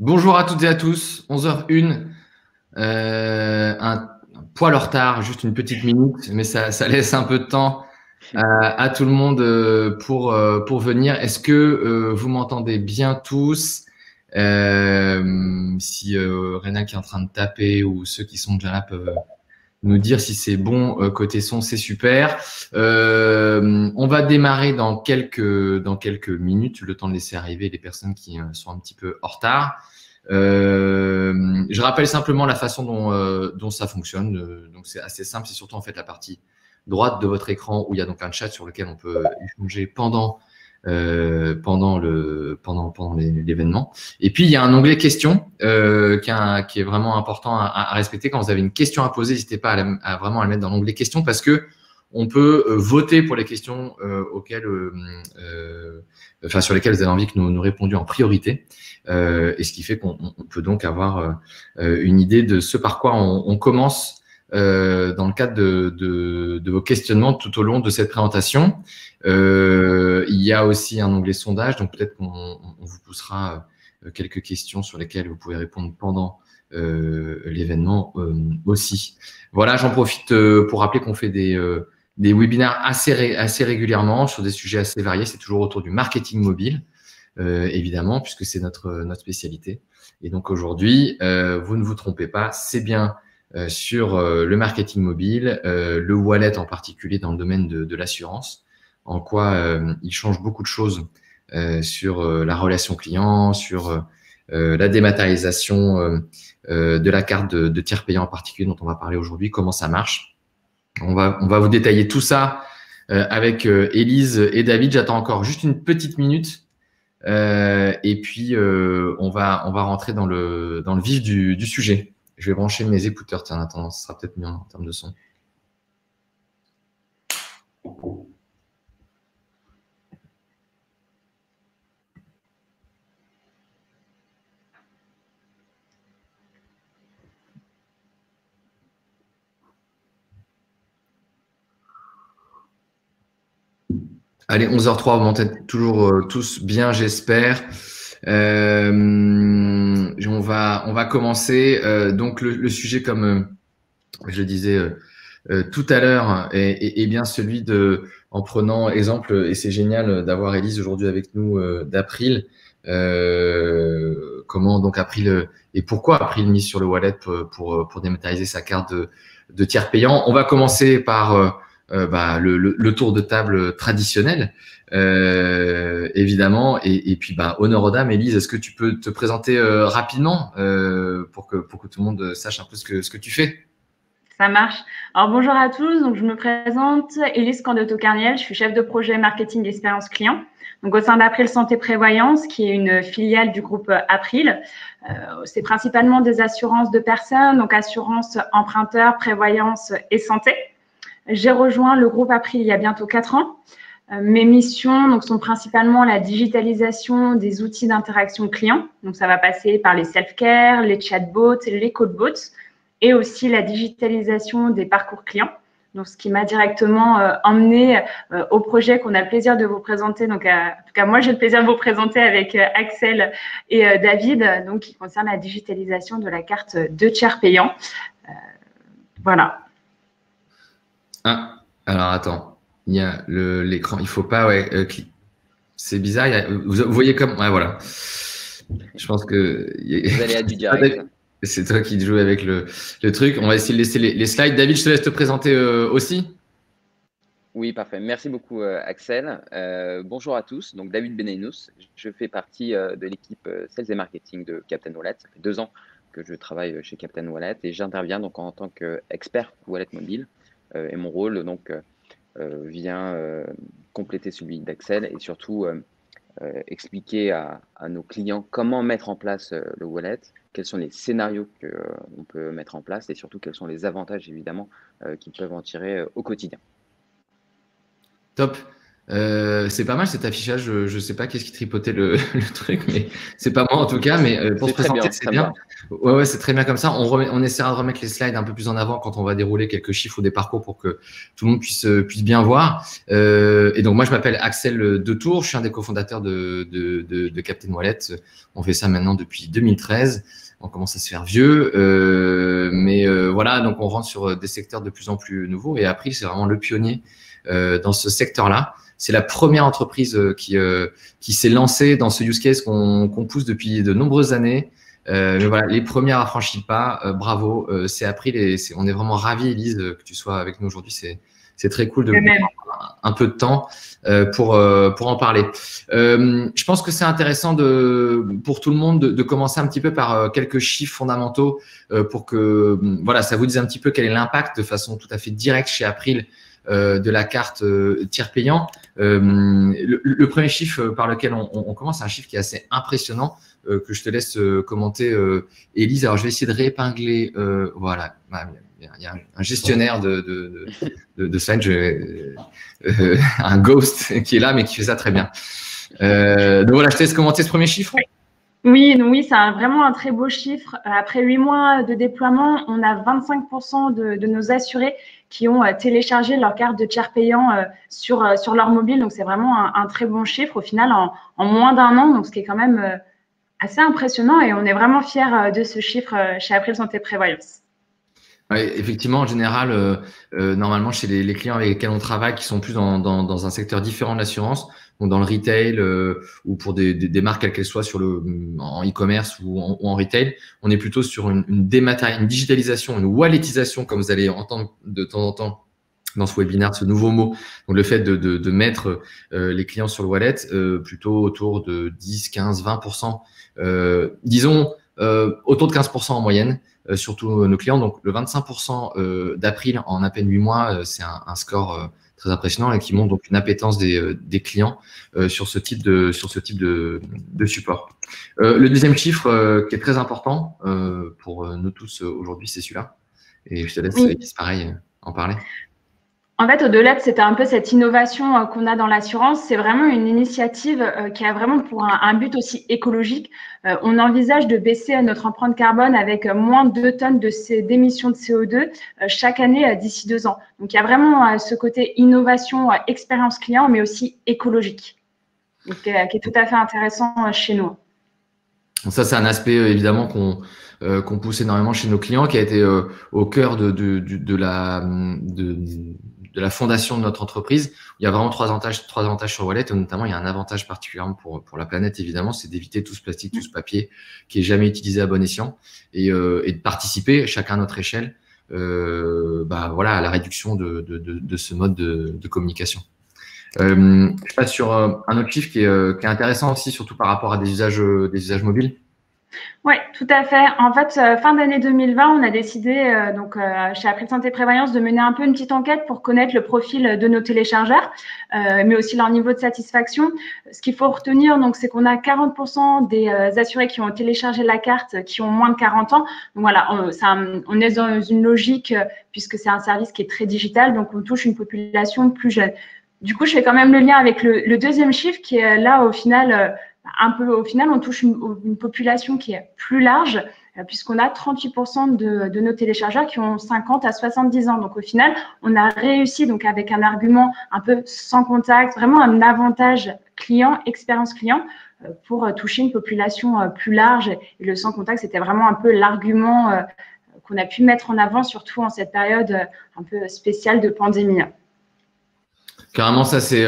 Bonjour à toutes et à tous, 11h01, un poil en retard, juste une petite minute, mais ça laisse un peu de temps à tout le monde pour venir. Est-ce que vous m'entendez bien tous? Si Réna qui est en train de taper ou ceux qui sont déjà là peuvent nous dire si c'est bon côté son, c'est super. On va démarrer dans quelques minutes, le temps de laisser arriver les personnes qui sont un petit peu en retard. Je rappelle simplement la façon dont ça fonctionne. Donc c'est assez simple, c'est surtout en fait la partie droite de votre écran où il y a donc un chat sur lequel on peut échanger pendant l'événement. Et puis il y a un onglet questions qui est vraiment important à respecter. Quand vous avez une question à poser, n'hésitez pas à vraiment la mettre dans l'onglet questions parce que on peut voter pour les questions sur lesquelles vous avez envie que nous répondions en priorité. Et ce qui fait qu'on peut donc avoir une idée de ce par quoi on commence dans le cadre de vos questionnements tout au long de cette présentation. Il y a aussi un onglet sondage, donc peut-être qu'on vous poussera quelques questions sur lesquelles vous pouvez répondre pendant l'événement aussi. Voilà, j'en profite pour rappeler qu'on fait des webinaires assez régulièrement sur des sujets assez variés. C'est toujours autour du marketing mobile, évidemment, puisque c'est notre spécialité. Et donc aujourd'hui, vous ne vous trompez pas, c'est bien sur le marketing mobile, le wallet en particulier dans le domaine de l'assurance, en quoi il change beaucoup de choses sur la relation client, sur la dématérialisation de la carte de tiers payant en particulier dont on va parler aujourd'hui, comment ça marche. On va vous détailler tout ça avec Élise et David. J'attends encore juste une petite minute et puis on va rentrer dans le vif du sujet. Je vais brancher mes écouteurs, tiens, en attendant, ce sera peut-être mieux en termes de son. Allez, 11h03, vous m'entendez toujours tous bien, j'espère. On va commencer. Donc, le sujet, comme je le disais tout à l'heure, est bien celui en prenant exemple, et c'est génial d'avoir Élise aujourd'hui avec nous, d'April. Comment donc April et pourquoi April mise sur le wallet pour dématérialiser sa carte de tiers payant. On va commencer par le tour de table traditionnel, évidemment, et puis honneur aux dames. Élise, est-ce que tu peux te présenter rapidement pour que tout le monde sache un peu ce que tu fais? Ça marche. Alors bonjour à tous, donc je me présente Élise Candoto-Carniel, je suis chef de projet marketing expérience client, donc au sein d'April Santé Prévoyance, qui est une filiale du groupe April. C'est principalement des assurances de personnes, donc assurance emprunteur, prévoyance et santé. J'ai rejoint le groupe April il y a bientôt 4 ans. Mes missions donc, sont principalement la digitalisation des outils d'interaction client. Donc, ça va passer par les self-care, les chatbots, les codebots, et aussi la digitalisation des parcours clients. Donc, ce qui m'a directement emmené au projet qu'on a le plaisir de vous présenter. Donc, en tout cas, moi, j'ai le plaisir de vous présenter avec Axel et David, donc qui concerne la digitalisation de la carte de tiers payant. Voilà. Ah, alors attends, il y a l'écran, il faut pas, c'est bizarre. Vous voyez comme, ouais, voilà. Je pense que vous allez à du direct. C'est toi qui joues avec le truc. On va essayer de laisser les slides. David, je te laisse te présenter aussi. Oui, parfait. Merci beaucoup, Axel. Bonjour à tous. Donc, David Beneinous. Je fais partie de l'équipe Sales et Marketing de Captain Wallet. Ça fait 2 ans que je travaille chez Captain Wallet et j'interviens donc en tant qu'expert wallet mobile. Et mon rôle donc vient compléter celui d'Axel et surtout expliquer à nos clients comment mettre en place le wallet, quels sont les scénarios qu'on peut mettre en place et surtout quels sont les avantages évidemment qu'ils peuvent en tirer au quotidien. Top. C'est pas mal cet affichage. Je sais pas qu'est-ce qui tripotait le truc, mais c'est pas moi en tout cas. Mais pour se présenter, c'est bien. Ouais, c'est très bien comme ça. On essaiera de remettre les slides un peu plus en avant quand on va dérouler quelques chiffres ou des parcours pour que tout le monde puisse bien voir. Et donc, moi, je m'appelle Axel Detour. Je suis un des cofondateurs de Captain Wallet. On fait ça maintenant depuis 2013. On commence à se faire vieux. Voilà, donc on rentre sur des secteurs de plus en plus nouveaux. Et April, c'est vraiment le pionnier dans ce secteur-là. C'est la première entreprise qui s'est lancée dans ce use case qu'on pousse depuis de nombreuses années. Mais voilà, les premières à franchir le pas, bravo, c'est April et on est vraiment ravis, Elise, que tu sois avec nous aujourd'hui. C'est très cool de prendre un peu de temps pour en parler. Je pense que c'est intéressant pour tout le monde de commencer un petit peu par quelques chiffres fondamentaux pour que voilà, ça vous dise un petit peu quel est l'impact de façon tout à fait directe chez April de la carte tiers payant. Le premier chiffre par lequel on commence, c'est un chiffre qui est assez impressionnant que je te laisse commenter, Élise. Alors, je vais essayer de réépingler. Voilà, il y a un gestionnaire de slide, un ghost qui est là, mais qui fait ça très bien. Donc voilà, je te laisse commenter ce premier chiffre. Oui, c'est vraiment un très beau chiffre. Après 8 mois de déploiement, on a 25% de nos assurés qui ont téléchargé leur carte de tiers payant sur leur mobile. Donc, c'est vraiment un très bon chiffre au final en moins d'un an. Donc, ce qui est quand même assez impressionnant et on est vraiment fiers de ce chiffre chez April Santé Prévoyance. Oui, effectivement, en général, normalement, chez les clients avec lesquels on travaille, qui sont plus dans un secteur différent de l'assurance, donc dans le retail ou pour des marques quelles qu'elles soient en e-commerce ou en retail, on est plutôt sur une digitalisation, une walletisation, comme vous allez entendre de temps en temps dans ce webinaire, ce nouveau mot. Donc, le fait de mettre les clients sur le wallet, plutôt autour de 10, 15, 20%, disons autour de 15% en moyenne. Surtout nos clients. Donc, le 25% d'April en à peine 8 mois, c'est un score très impressionnant et qui montre donc une appétence des clients sur ce type de support. Le deuxième chiffre qui est très important pour nous tous aujourd'hui, c'est celui-là. Et je te laisse, Elise, pareil, en parler. En fait, au-delà de cette innovation qu'on a dans l'assurance, c'est vraiment une initiative qui a vraiment pour un but aussi écologique. On envisage de baisser notre empreinte carbone avec moins de 2 tonnes d'émissions de CO2 chaque année d'ici 2 ans. Donc, il y a vraiment ce côté innovation, expérience client, mais aussi écologique, donc, qui est tout à fait intéressant chez nous. Ça, c'est un aspect évidemment qu'on pousse énormément chez nos clients, qui a été au cœur de la fondation de notre entreprise. Il y a vraiment trois avantages sur Wallet, et notamment il y a un avantage particulièrement pour la planète, évidemment, c'est d'éviter tout ce plastique, tout ce papier qui est jamais utilisé à bon escient, et de participer chacun à notre échelle voilà, à la réduction de ce mode de communication. Je passe sur un autre chiffre qui est intéressant aussi, surtout par rapport à des usages mobiles. Oui, tout à fait. En fait, fin d'année 2020, on a décidé chez April Santé Prévoyance de mener un peu une petite enquête pour connaître le profil de nos téléchargeurs, mais aussi leur niveau de satisfaction. Ce qu'il faut retenir, donc, c'est qu'on a 40% des assurés qui ont téléchargé la carte qui ont moins de 40 ans. Donc voilà, on est dans une logique puisque c'est un service qui est très digital, donc on touche une population plus jeune. Du coup, je fais quand même le lien avec le deuxième chiffre qui est là au final. On touche une population qui est plus large, puisqu'on a 38% de nos téléchargeurs qui ont 50 à 70 ans. Donc, au final, on a réussi, donc, avec un argument un peu sans contact, vraiment un avantage client, expérience client, pour toucher une population plus large. Et le sans contact, c'était vraiment un peu l'argument qu'on a pu mettre en avant, surtout en cette période un peu spéciale de pandémie. Carrément, ça, c'est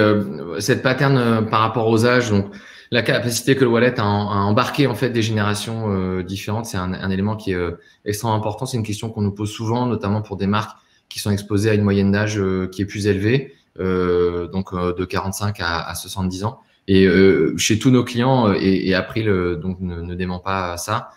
cette pattern par rapport aux âges. Donc, la capacité que le wallet a embarqué en fait des générations différentes, c'est un élément qui est extrêmement important. C'est une question qu'on nous pose souvent, notamment pour des marques qui sont exposées à une moyenne d'âge qui est plus élevée, donc de 45 à 70 ans. Et chez tous nos clients, et April donc ne dément pas à ça,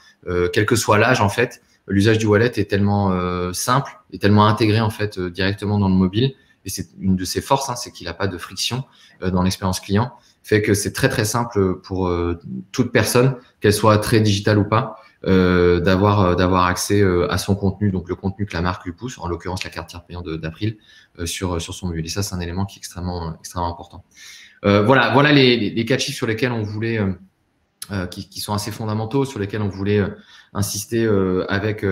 quel que soit l'âge en fait, l'usage du wallet est tellement simple et tellement intégré en fait directement dans le mobile. Et c'est une de ses forces, c'est qu'il n'a pas de friction dans l'expérience client, fait que c'est très très simple pour toute personne, qu'elle soit très digitale ou pas, d'avoir accès à son contenu, donc le contenu que la marque lui pousse, en l'occurrence la carte tiers payant d'April, sur son mobile. Et ça, c'est un élément qui est extrêmement important. Voilà les 4 chiffres sur lesquels on voulait qui sont assez fondamentaux, sur lesquels on voulait insister avec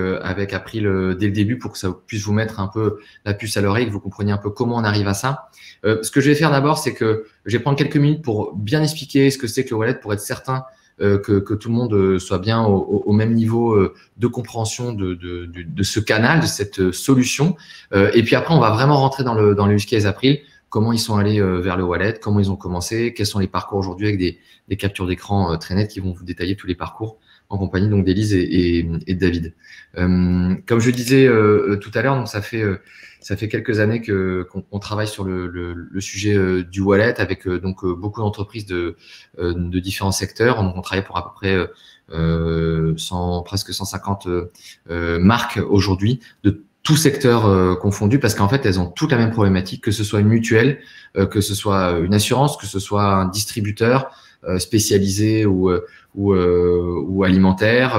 April dès le début pour que ça puisse vous mettre un peu la puce à l'oreille, que vous compreniez un peu comment on arrive à ça. Ce que je vais faire d'abord, c'est que je vais prendre quelques minutes pour bien expliquer ce que c'est que le wallet, pour être certain que tout le monde soit bien au même niveau de compréhension de ce canal, de cette solution. Et puis après, on va vraiment rentrer dans le use case April. Comment ils sont allés vers le wallet, comment ils ont commencé, quels sont les parcours aujourd'hui avec des captures d'écran très nettes qui vont vous détailler tous les parcours en compagnie donc d'Élise et de David. Comme je disais tout à l'heure, donc ça fait quelques années qu'on travaille sur le sujet du wallet avec donc beaucoup d'entreprises de différents secteurs. Donc on travaille pour à peu près presque 150 marques aujourd'hui de tout secteur confondu, parce qu'en fait, elles ont toutes la même problématique, que ce soit une mutuelle, que ce soit une assurance, que ce soit un distributeur spécialisé ou alimentaire.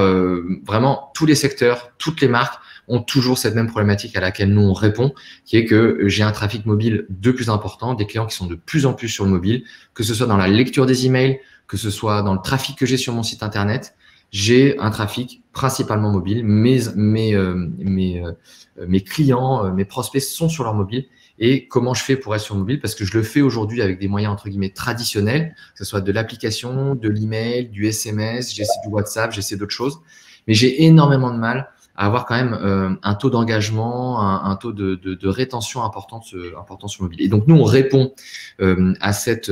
Vraiment, tous les secteurs, toutes les marques ont toujours cette même problématique à laquelle nous on répond, qui est que j'ai un trafic mobile de plus important, des clients qui sont de plus en plus sur le mobile, que ce soit dans la lecture des emails, que ce soit dans le trafic que j'ai sur mon site internet. J'ai un trafic principalement mobile. Mes clients, mes prospects sont sur leur mobile. Et comment je fais pour être sur mobile? Parce que je le fais aujourd'hui avec des moyens entre guillemets traditionnels, que ce soit de l'application, de l'email, du SMS, j'essaie du WhatsApp, j'essaie d'autres choses. Mais j'ai énormément de mal à avoir quand même un taux d'engagement, un taux de rétention important sur le mobile. Et donc, nous, on répond à cette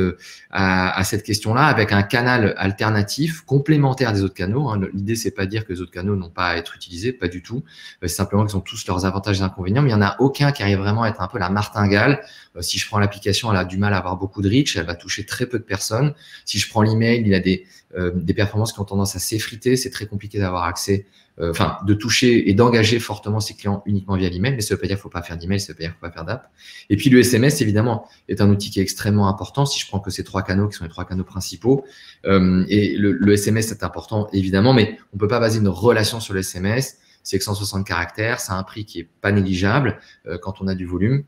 question-là avec un canal alternatif, complémentaire des autres canaux. Hein. L'idée, c'est pas de dire que les autres canaux n'ont pas à être utilisés, pas du tout. C'est simplement qu'ils ont tous leurs avantages et inconvénients, mais il n'y en a aucun qui arrive vraiment à être un peu la martingale. Si je prends l'application, elle a du mal à avoir beaucoup de reach, elle va toucher très peu de personnes. Si je prends l'email, il y a des performances qui ont tendance à s'effriter, c'est très compliqué d'avoir accès, de toucher et d'engager fortement ses clients uniquement via l'email, mais ça veut pas dire qu'il faut pas faire d'email, ça veut pas dire qu'il faut pas faire d'app. Et puis le SMS, évidemment, est un outil qui est extrêmement important. Si je prends que ces trois canaux, qui sont les trois canaux principaux, et le SMS est important, évidemment, mais on peut pas baser une relation sur le SMS. C'est que 160 caractères, c'est un prix qui est pas négligeable quand on a du volume.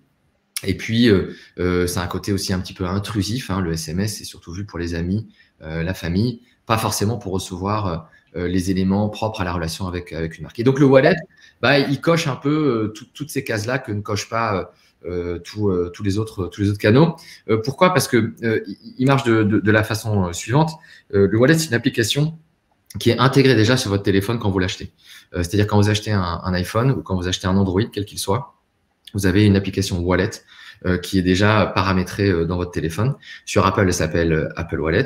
Et puis, c'est un côté aussi un petit peu intrusif. Hein. Le SMS, c'est surtout vu pour les amis, la famille, pas forcément pour recevoir les éléments propres à la relation avec une marque. Et donc, le wallet, il coche un peu toutes ces cases-là que ne cochent pas tous les autres canaux. Pourquoi? Parce que il marche de la façon suivante. Le wallet, c'est une application qui est intégrée déjà sur votre téléphone quand vous l'achetez. C'est-à-dire quand vous achetez un iPhone ou quand vous achetez un Android, quel qu'il soit, vous avez une application Wallet qui est déjà paramétrée dans votre téléphone. Sur Apple, elle s'appelle Apple Wallet.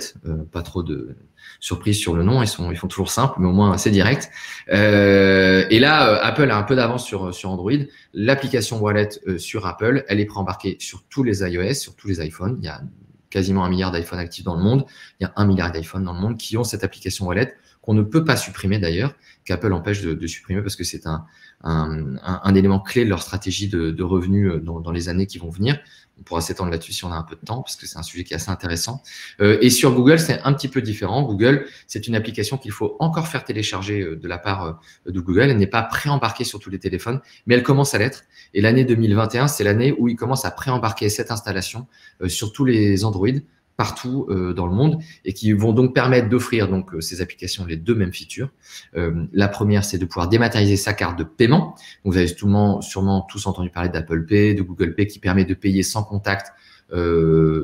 Pas trop de surprise sur le nom, ils font toujours simple, mais au moins c'est direct. Et là, Apple a un peu d'avance sur Android. L'application Wallet sur Apple, elle est préembarquée sur tous les iOS, sur tous les iPhones. Il y a quasiment 1 milliard d'iPhones actifs dans le monde. Il y a 1 milliard d'iPhones dans le monde qui ont cette application Wallet qu'on ne peut pas supprimer d'ailleurs, qu'Apple empêche de supprimer parce que c'est un élément clé de leur stratégie de revenus dans les années qui vont venir. On pourra s'étendre là-dessus si on a un peu de temps parce que c'est un sujet qui est assez intéressant. Et sur Google, c'est un petit peu différent. Google, c'est une application qu'il faut encore faire télécharger de la part de Google. Elle n'est pas préembarquée sur tous les téléphones, mais elle commence à l'être. Et l'année 2021, c'est l'année où ils commencent à préembarquer cette installation sur tous les Android partout dans le monde et qui vont donc permettre d'offrir donc ces applications les deux mêmes features. La première, c'est de pouvoir dématérialiser sa carte de paiement. Donc, vous avez sûrement tous entendu parler d'Apple Pay, de Google Pay qui permet de payer sans contact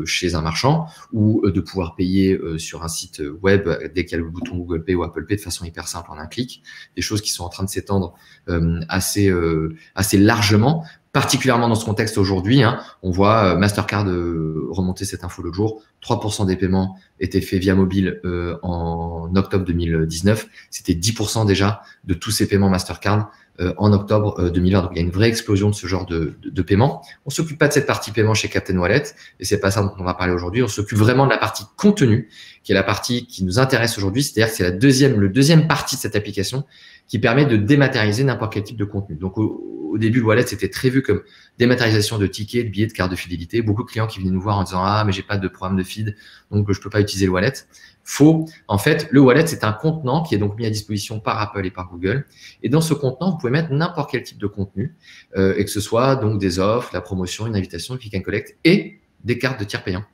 chez un marchand ou de pouvoir payer sur un site web dès qu'il y a le bouton Google Pay ou Apple Pay de façon hyper simple en un clic. Des choses qui sont en train de s'étendre assez largement. Particulièrement dans ce contexte aujourd'hui, hein, on voit Mastercard remonter cette info l'autre jour. 3% des paiements étaient faits via mobile en octobre 2019. C'était 10% déjà de tous ces paiements Mastercard en octobre 2020. Donc, il y a une vraie explosion de ce genre de paiement. On s'occupe pas de cette partie paiement chez Captain Wallet et c'est pas ça dont on va parler aujourd'hui. On s'occupe vraiment de la partie contenu, qui est la partie qui nous intéresse aujourd'hui. C'est-à-dire que c'est le deuxième partie de cette application qui permet de dématérialiser n'importe quel type de contenu. Donc, au début, le wallet, c'était très vu comme dématérialisation de tickets, de billets, de cartes de fidélité. Beaucoup de clients qui venaient nous voir en disant « Ah, mais j'ai pas de programme de feed, donc je peux pas utiliser le wallet ». Faux. En fait, le wallet, c'est un contenant qui est donc mis à disposition par Apple et par Google. Et dans ce contenant, vous pouvez mettre n'importe quel type de contenu, et que ce soit donc des offres, la promotion, une invitation, click and collect et des cartes de tiers payants.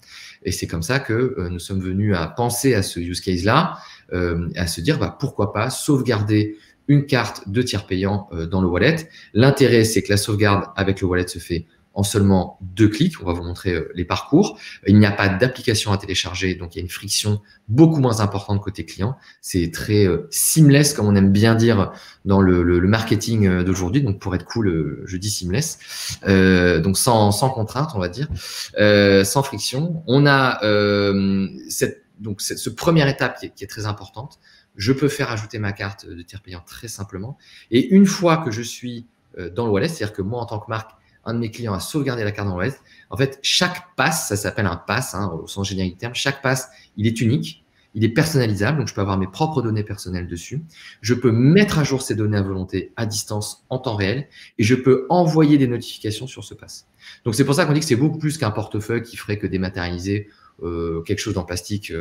Et c'est comme ça que nous sommes venus à penser à ce use case-là, à se dire pourquoi pas sauvegarder une carte de tiers payant dans le wallet. L'intérêt, c'est que la sauvegarde avec le wallet se fait en seulement 2 clics. On va vous montrer les parcours. Il n'y a pas d'application à télécharger, donc il y a une friction beaucoup moins importante côté client. C'est très seamless, comme on aime bien dire dans le marketing d'aujourd'hui. Donc pour être cool, je dis seamless. Donc sans contrainte, on va dire, sans friction. On a ce première étape qui est très importante. Je peux faire ajouter ma carte de tiers payant très simplement. Et une fois que je suis dans le wallet, c'est-à-dire que moi, en tant que marque, un de mes clients a sauvegardé la carte dans le wallet. En fait, chaque pass, ça s'appelle un pass, au sens générique du terme, chaque pass, il est unique, il est personnalisable, donc je peux avoir mes propres données personnelles dessus. Je peux mettre à jour ces données à volonté à distance en temps réel et je peux envoyer des notifications sur ce pass. Donc, c'est pour ça qu'on dit que c'est beaucoup plus qu'un portefeuille qui ferait que dématérialiser quelque chose en plastique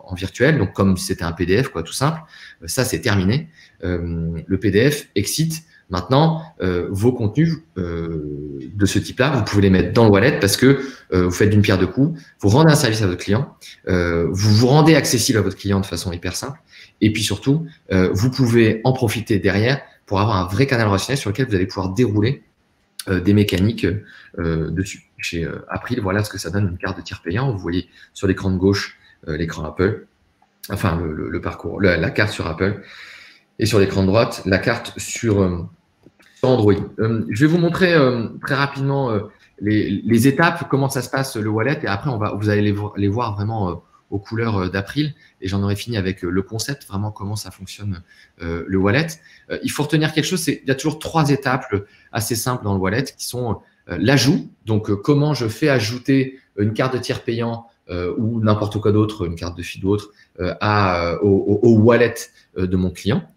en virtuel, donc comme si c'était un PDF, quoi, tout simple. Ça, c'est terminé. Le PDF excite. Maintenant, vos contenus de ce type-là, vous pouvez les mettre dans le wallet parce que vous faites d'une pierre deux coups, vous rendez un service à votre client, vous vous rendez accessible à votre client de façon hyper simple, et puis surtout, vous pouvez en profiter derrière pour avoir un vrai canal relationnel sur lequel vous allez pouvoir dérouler des mécaniques dessus. Chez April, voilà ce que ça donne une carte de tiers payant. Vous voyez sur l'écran de gauche l'écran Apple, enfin le parcours, la carte sur Apple, et sur l'écran de droite la carte sur Android. Je vais vous montrer très rapidement les étapes, comment ça se passe le wallet, et après vous allez les voir vraiment aux couleurs d'April, et j'en aurai fini avec le concept, vraiment comment ça fonctionne le wallet. Il faut retenir quelque chose, il y a toujours 3 étapes assez simples dans le wallet qui sont l'ajout, donc comment je fais ajouter une carte de tiers payant ou n'importe quoi d'autre, une carte de feed ou autre, au wallet de mon client.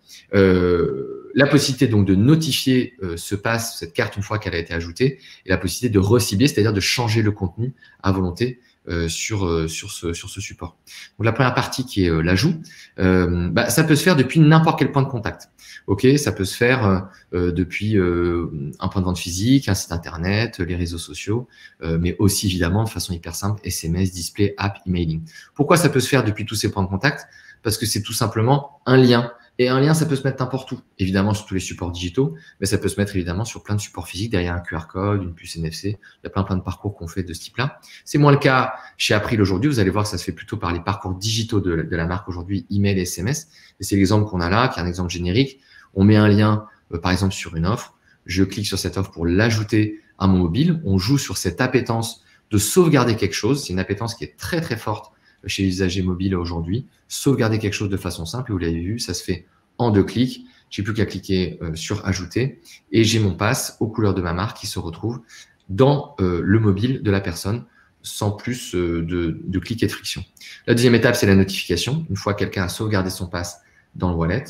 La possibilité donc de notifier cette carte une fois qu'elle a été ajoutée, et la possibilité de recibler, c'est-à-dire de changer le contenu à volonté sur ce support. Donc la première partie qui est l'ajout, ça peut se faire depuis n'importe quel point de contact. Ok, ça peut se faire depuis un point de vente physique, un site internet, les réseaux sociaux, mais aussi évidemment de façon hyper simple, SMS, display, app, emailing. Pourquoi ça peut se faire depuis tous ces points de contact? Parce que c'est tout simplement un lien. Et un lien, ça peut se mettre n'importe où, évidemment sur tous les supports digitaux, mais ça peut se mettre évidemment sur plein de supports physiques, derrière un QR code, une puce NFC. Il y a plein de parcours qu'on fait de ce type-là. C'est moins le cas chez April aujourd'hui. Vous allez voir que ça se fait plutôt par les parcours digitaux de la marque aujourd'hui, email et SMS. Et c'est l'exemple qu'on a là, qui est un exemple générique. On met un lien, par exemple, sur une offre. Je clique sur cette offre pour l'ajouter à mon mobile. On joue sur cette appétence de sauvegarder quelque chose. C'est une appétence qui est très, très forte chez les usagers mobiles aujourd'hui. Sauvegarder quelque chose de façon simple. Et vous l'avez vu, ça se fait en 2 clics. J'ai plus qu'à cliquer sur ajouter et j'ai mon pass aux couleurs de ma marque qui se retrouve dans le mobile de la personne sans plus de clics et de friction. La deuxième étape, c'est la notification. Une fois que quelqu'un a sauvegardé son pass dans le wallet,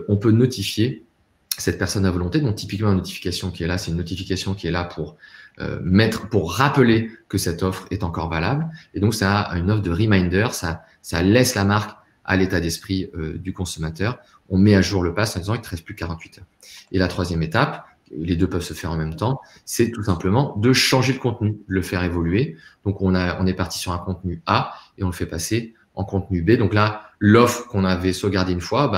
on peut notifier cette personne à volonté. Donc, typiquement, la notification qui est là, c'est une notification qui est là pour rappeler que cette offre est encore valable. Et donc, ça a une offre de reminder. Ça laisse la marque à l'état d'esprit du consommateur. On met à jour le pass en disant qu'il ne te reste plus que 48 heures. Et la troisième étape, les deux peuvent se faire en même temps, c'est tout simplement de changer le contenu, de le faire évoluer. Donc, on est parti sur un contenu A et on le fait passer en contenu B. Donc là, l'offre qu'on avait sauvegardée une fois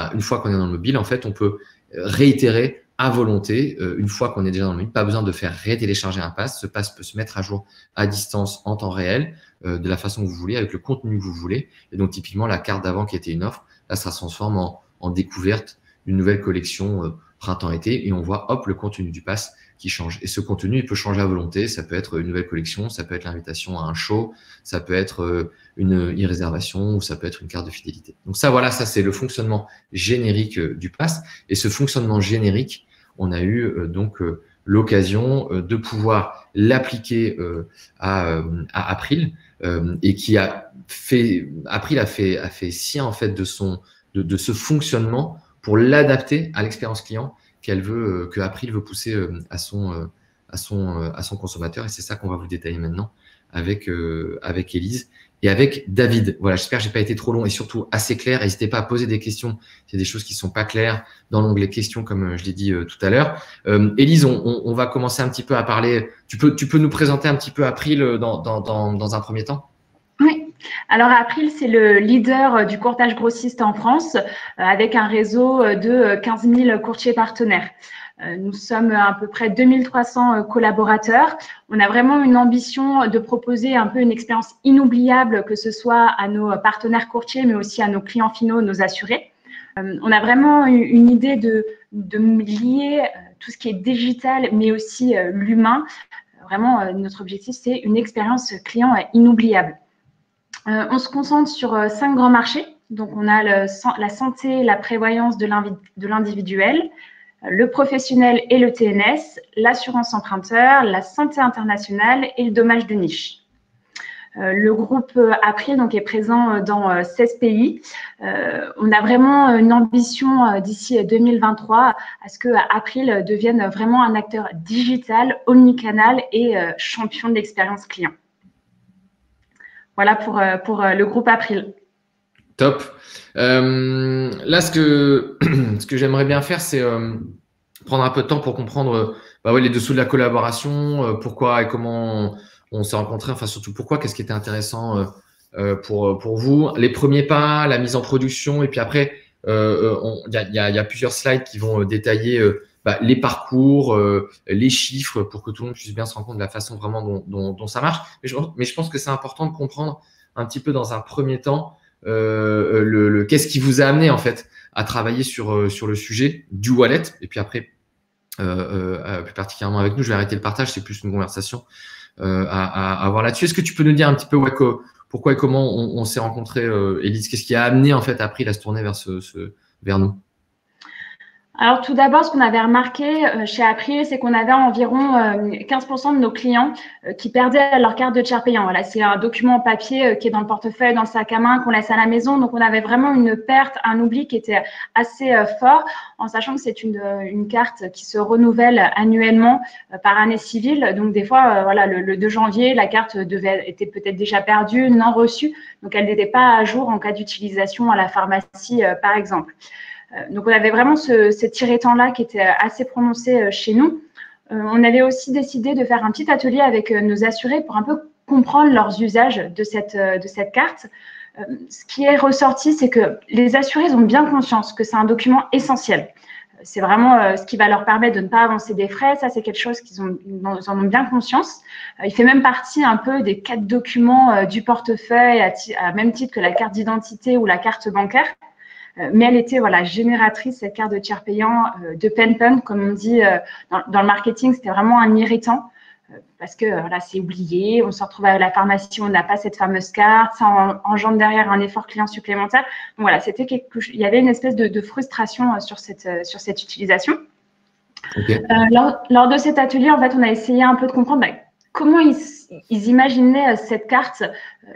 qu'on est dans le mobile, en fait, on peut réitérer à volonté une fois qu'on est déjà dans le mobile. Pas besoin de faire rétélécharger un pass. Ce pass peut se mettre à jour à distance en temps réel de la façon que vous voulez, avec le contenu que vous voulez. Et donc, typiquement, la carte d'avant qui était une offre, là, ça se transforme en découverte d'une nouvelle collection printemps-été et on voit, hop, le contenu du pass qui change. Et ce contenu, il peut changer à volonté. Ça peut être une nouvelle collection, ça peut être l'invitation à un show, ça peut être une e-réservation ou ça peut être une carte de fidélité. Donc ça, voilà, ça, c'est le fonctionnement générique du pass. Et ce fonctionnement générique, on a eu l'occasion de pouvoir l'appliquer à April et qui April a fait sien, en fait, de ce fonctionnement pour l'adapter à l'expérience client que April veut pousser à son consommateur. Et c'est ça qu'on va vous détailler maintenant avec Élise et avec David. Voilà, j'espère que j'ai pas été trop long et surtout assez clair. N'hésitez pas à poser des questions. Il y a des choses qui sont pas claires dans l'onglet questions, comme je l'ai dit tout à l'heure. Élise, on va commencer un petit peu à parler. Tu peux nous présenter un petit peu April dans un premier temps? Oui, alors April, c'est le leader du courtage grossiste en France avec un réseau de 15 000 courtiers partenaires. Nous sommes à peu près 2300 collaborateurs. On a vraiment une ambition de proposer un peu une expérience inoubliable, que ce soit à nos partenaires courtiers, mais aussi à nos clients finaux, nos assurés. On a vraiment une idée de lier tout ce qui est digital, mais aussi l'humain. Vraiment, notre objectif, c'est une expérience client inoubliable. On se concentre sur 5 grands marchés. Donc, on a la santé, la prévoyance de l'individuel, le professionnel et le TNS, l'assurance emprunteur, la santé internationale et le dommage de niche. Le groupe April donc, est présent dans 16 pays. On a vraiment une ambition d'ici 2023 à ce que April devienne vraiment un acteur digital, omnicanal et champion de l'expérience client. Voilà pour le groupe April. Top. Là, ce que j'aimerais bien faire, c'est prendre un peu de temps pour comprendre les dessous de la collaboration, pourquoi et comment on s'est rencontrés, enfin surtout pourquoi, qu'est-ce qui était intéressant pour vous, les premiers pas, la mise en production, et puis après, il y a plusieurs slides qui vont détailler les parcours, les chiffres, pour que tout le monde puisse bien se rendre compte de la façon vraiment dont ça marche. Mais je pense que c'est important de comprendre un petit peu dans un premier temps qu'est-ce qui vous a amené en fait à travailler sur le sujet du wallet. Et puis après, plus particulièrement avec nous, je vais arrêter le partage, c'est plus une conversation à avoir là-dessus. Est-ce que tu peux nous dire un petit peu pourquoi et comment on s'est rencontrés, Élise? Qu'est-ce qui a amené en fait April à se tourner vers nous? Alors, tout d'abord, ce qu'on avait remarqué chez April, c'est qu'on avait environ 15% de nos clients qui perdaient leur carte de tiers payant. Voilà, c'est un document en papier qui est dans le portefeuille, dans le sac à main, qu'on laisse à la maison. Donc, on avait vraiment une perte, un oubli qui était assez fort, en sachant que c'est une carte qui se renouvelle annuellement par année civile. Donc, des fois, le 2 janvier, la carte était peut-être déjà perdue, non reçue. Donc, elle n'était pas à jour en cas d'utilisation à la pharmacie, par exemple. Donc, on avait vraiment cet irritant-là qui était assez prononcé chez nous. On avait aussi décidé de faire un petit atelier avec nos assurés pour un peu comprendre leurs usages de cette carte. Ce qui est ressorti, c'est que les assurés ont bien conscience que c'est un document essentiel. C'est vraiment ce qui va leur permettre de ne pas avancer des frais. Ça, c'est quelque chose qu'ils en ont bien conscience. Il fait même partie un peu des 4 documents du portefeuille, à même titre que la carte d'identité ou la carte bancaire. Mais elle était génératrice, cette carte de tiers payant, de pen, comme on dit dans le marketing. C'était vraiment un irritant parce que c'est oublié. On se retrouve à la pharmacie, on n'a pas cette fameuse carte. Ça engendre derrière un effort client supplémentaire. Donc voilà, il y avait une espèce de frustration sur cette utilisation. Okay. Lors de cet atelier, en fait, on a essayé un peu de comprendre comment ils imaginaient cette carte,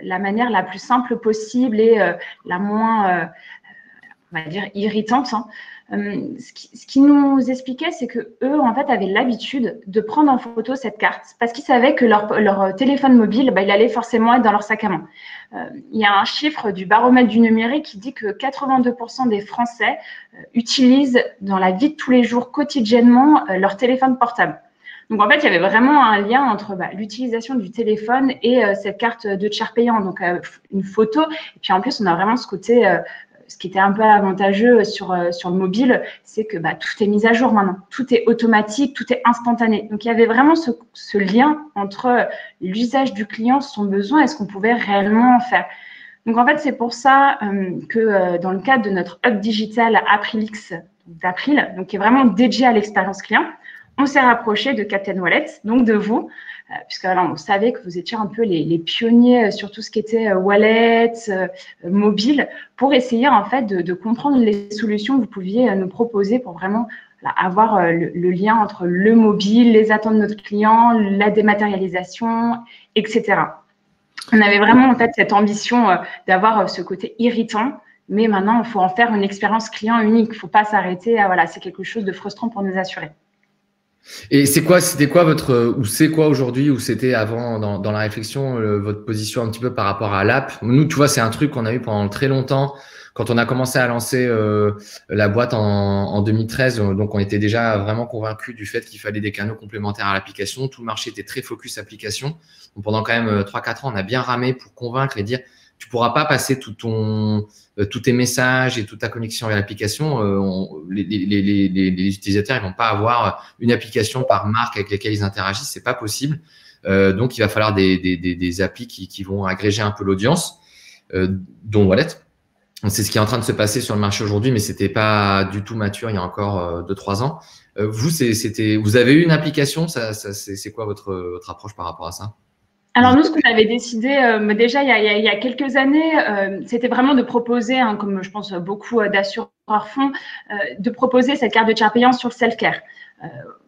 la manière la plus simple possible et la moins on va dire irritante. Ce qui nous expliquait, c'est que eux, en fait, avaient l'habitude de prendre en photo cette carte parce qu'ils savaient que leur téléphone mobile, il allait forcément être dans leur sac à main. Il y a un chiffre du baromètre du numérique qui dit que 82% des Français utilisent dans la vie de tous les jours, quotidiennement, leur téléphone portable. Donc, en fait, il y avait vraiment un lien entre l'utilisation du téléphone et cette carte de tiers payant. Donc, une photo. Et puis, en plus, on a vraiment ce côté… ce qui était un peu avantageux sur le mobile, c'est que tout est mis à jour maintenant. Tout est automatique, tout est instantané. Donc, il y avait vraiment ce lien entre l'usage du client, son besoin et ce qu'on pouvait réellement en faire. Donc, en fait, c'est pour ça que dans le cadre de notre hub digital Aprilix d'April, donc qui est vraiment dédié à l'expérience client, on s'est rapproché de Captain Wallet, donc de vous, puisque on savait que vous étiez un peu les pionniers sur tout ce qui était wallet, mobile, pour essayer en fait de comprendre les solutions que vous pouviez nous proposer pour vraiment avoir le lien entre le mobile, les attentes de notre client, la dématérialisation, etc. On avait vraiment en fait cette ambition d'avoir ce côté irritant, mais maintenant il faut en faire une expérience client unique. Il ne faut pas s'arrêter à c'est quelque chose de frustrant pour nous assurer. Et c'était quoi ou c'est quoi aujourd'hui, ou c'était avant dans la réflexion, votre position un petit peu par rapport à l'app? Nous, tu vois, c'est un truc qu'on a eu pendant très longtemps. quand on a commencé à lancer la boîte en 2013, donc on était déjà vraiment convaincus du fait qu'il fallait des canaux complémentaires à l'application. Tout le marché était très focus application. Donc pendant quand même 3-4 ans, on a bien ramé pour convaincre et dire tu pourras pas passer tous tes messages et toute ta connexion avec l'application. Les utilisateurs, ils vont pas avoir une application par marque avec lesquelles ils interagissent, c'est pas possible. Donc il va falloir des applis qui vont agréger un peu l'audience, dont Wallet. C'est ce qui est en train de se passer sur le marché aujourd'hui, mais c'était pas du tout mature il y a encore 2-3 ans. Vous avez eu une application, c'est quoi votre approche par rapport à ça? Alors nous, ce qu'on avait décidé déjà il y a quelques années, c'était vraiment de proposer, comme je pense beaucoup d'assureurs font, de proposer cette carte de tiers payant sur le self-care.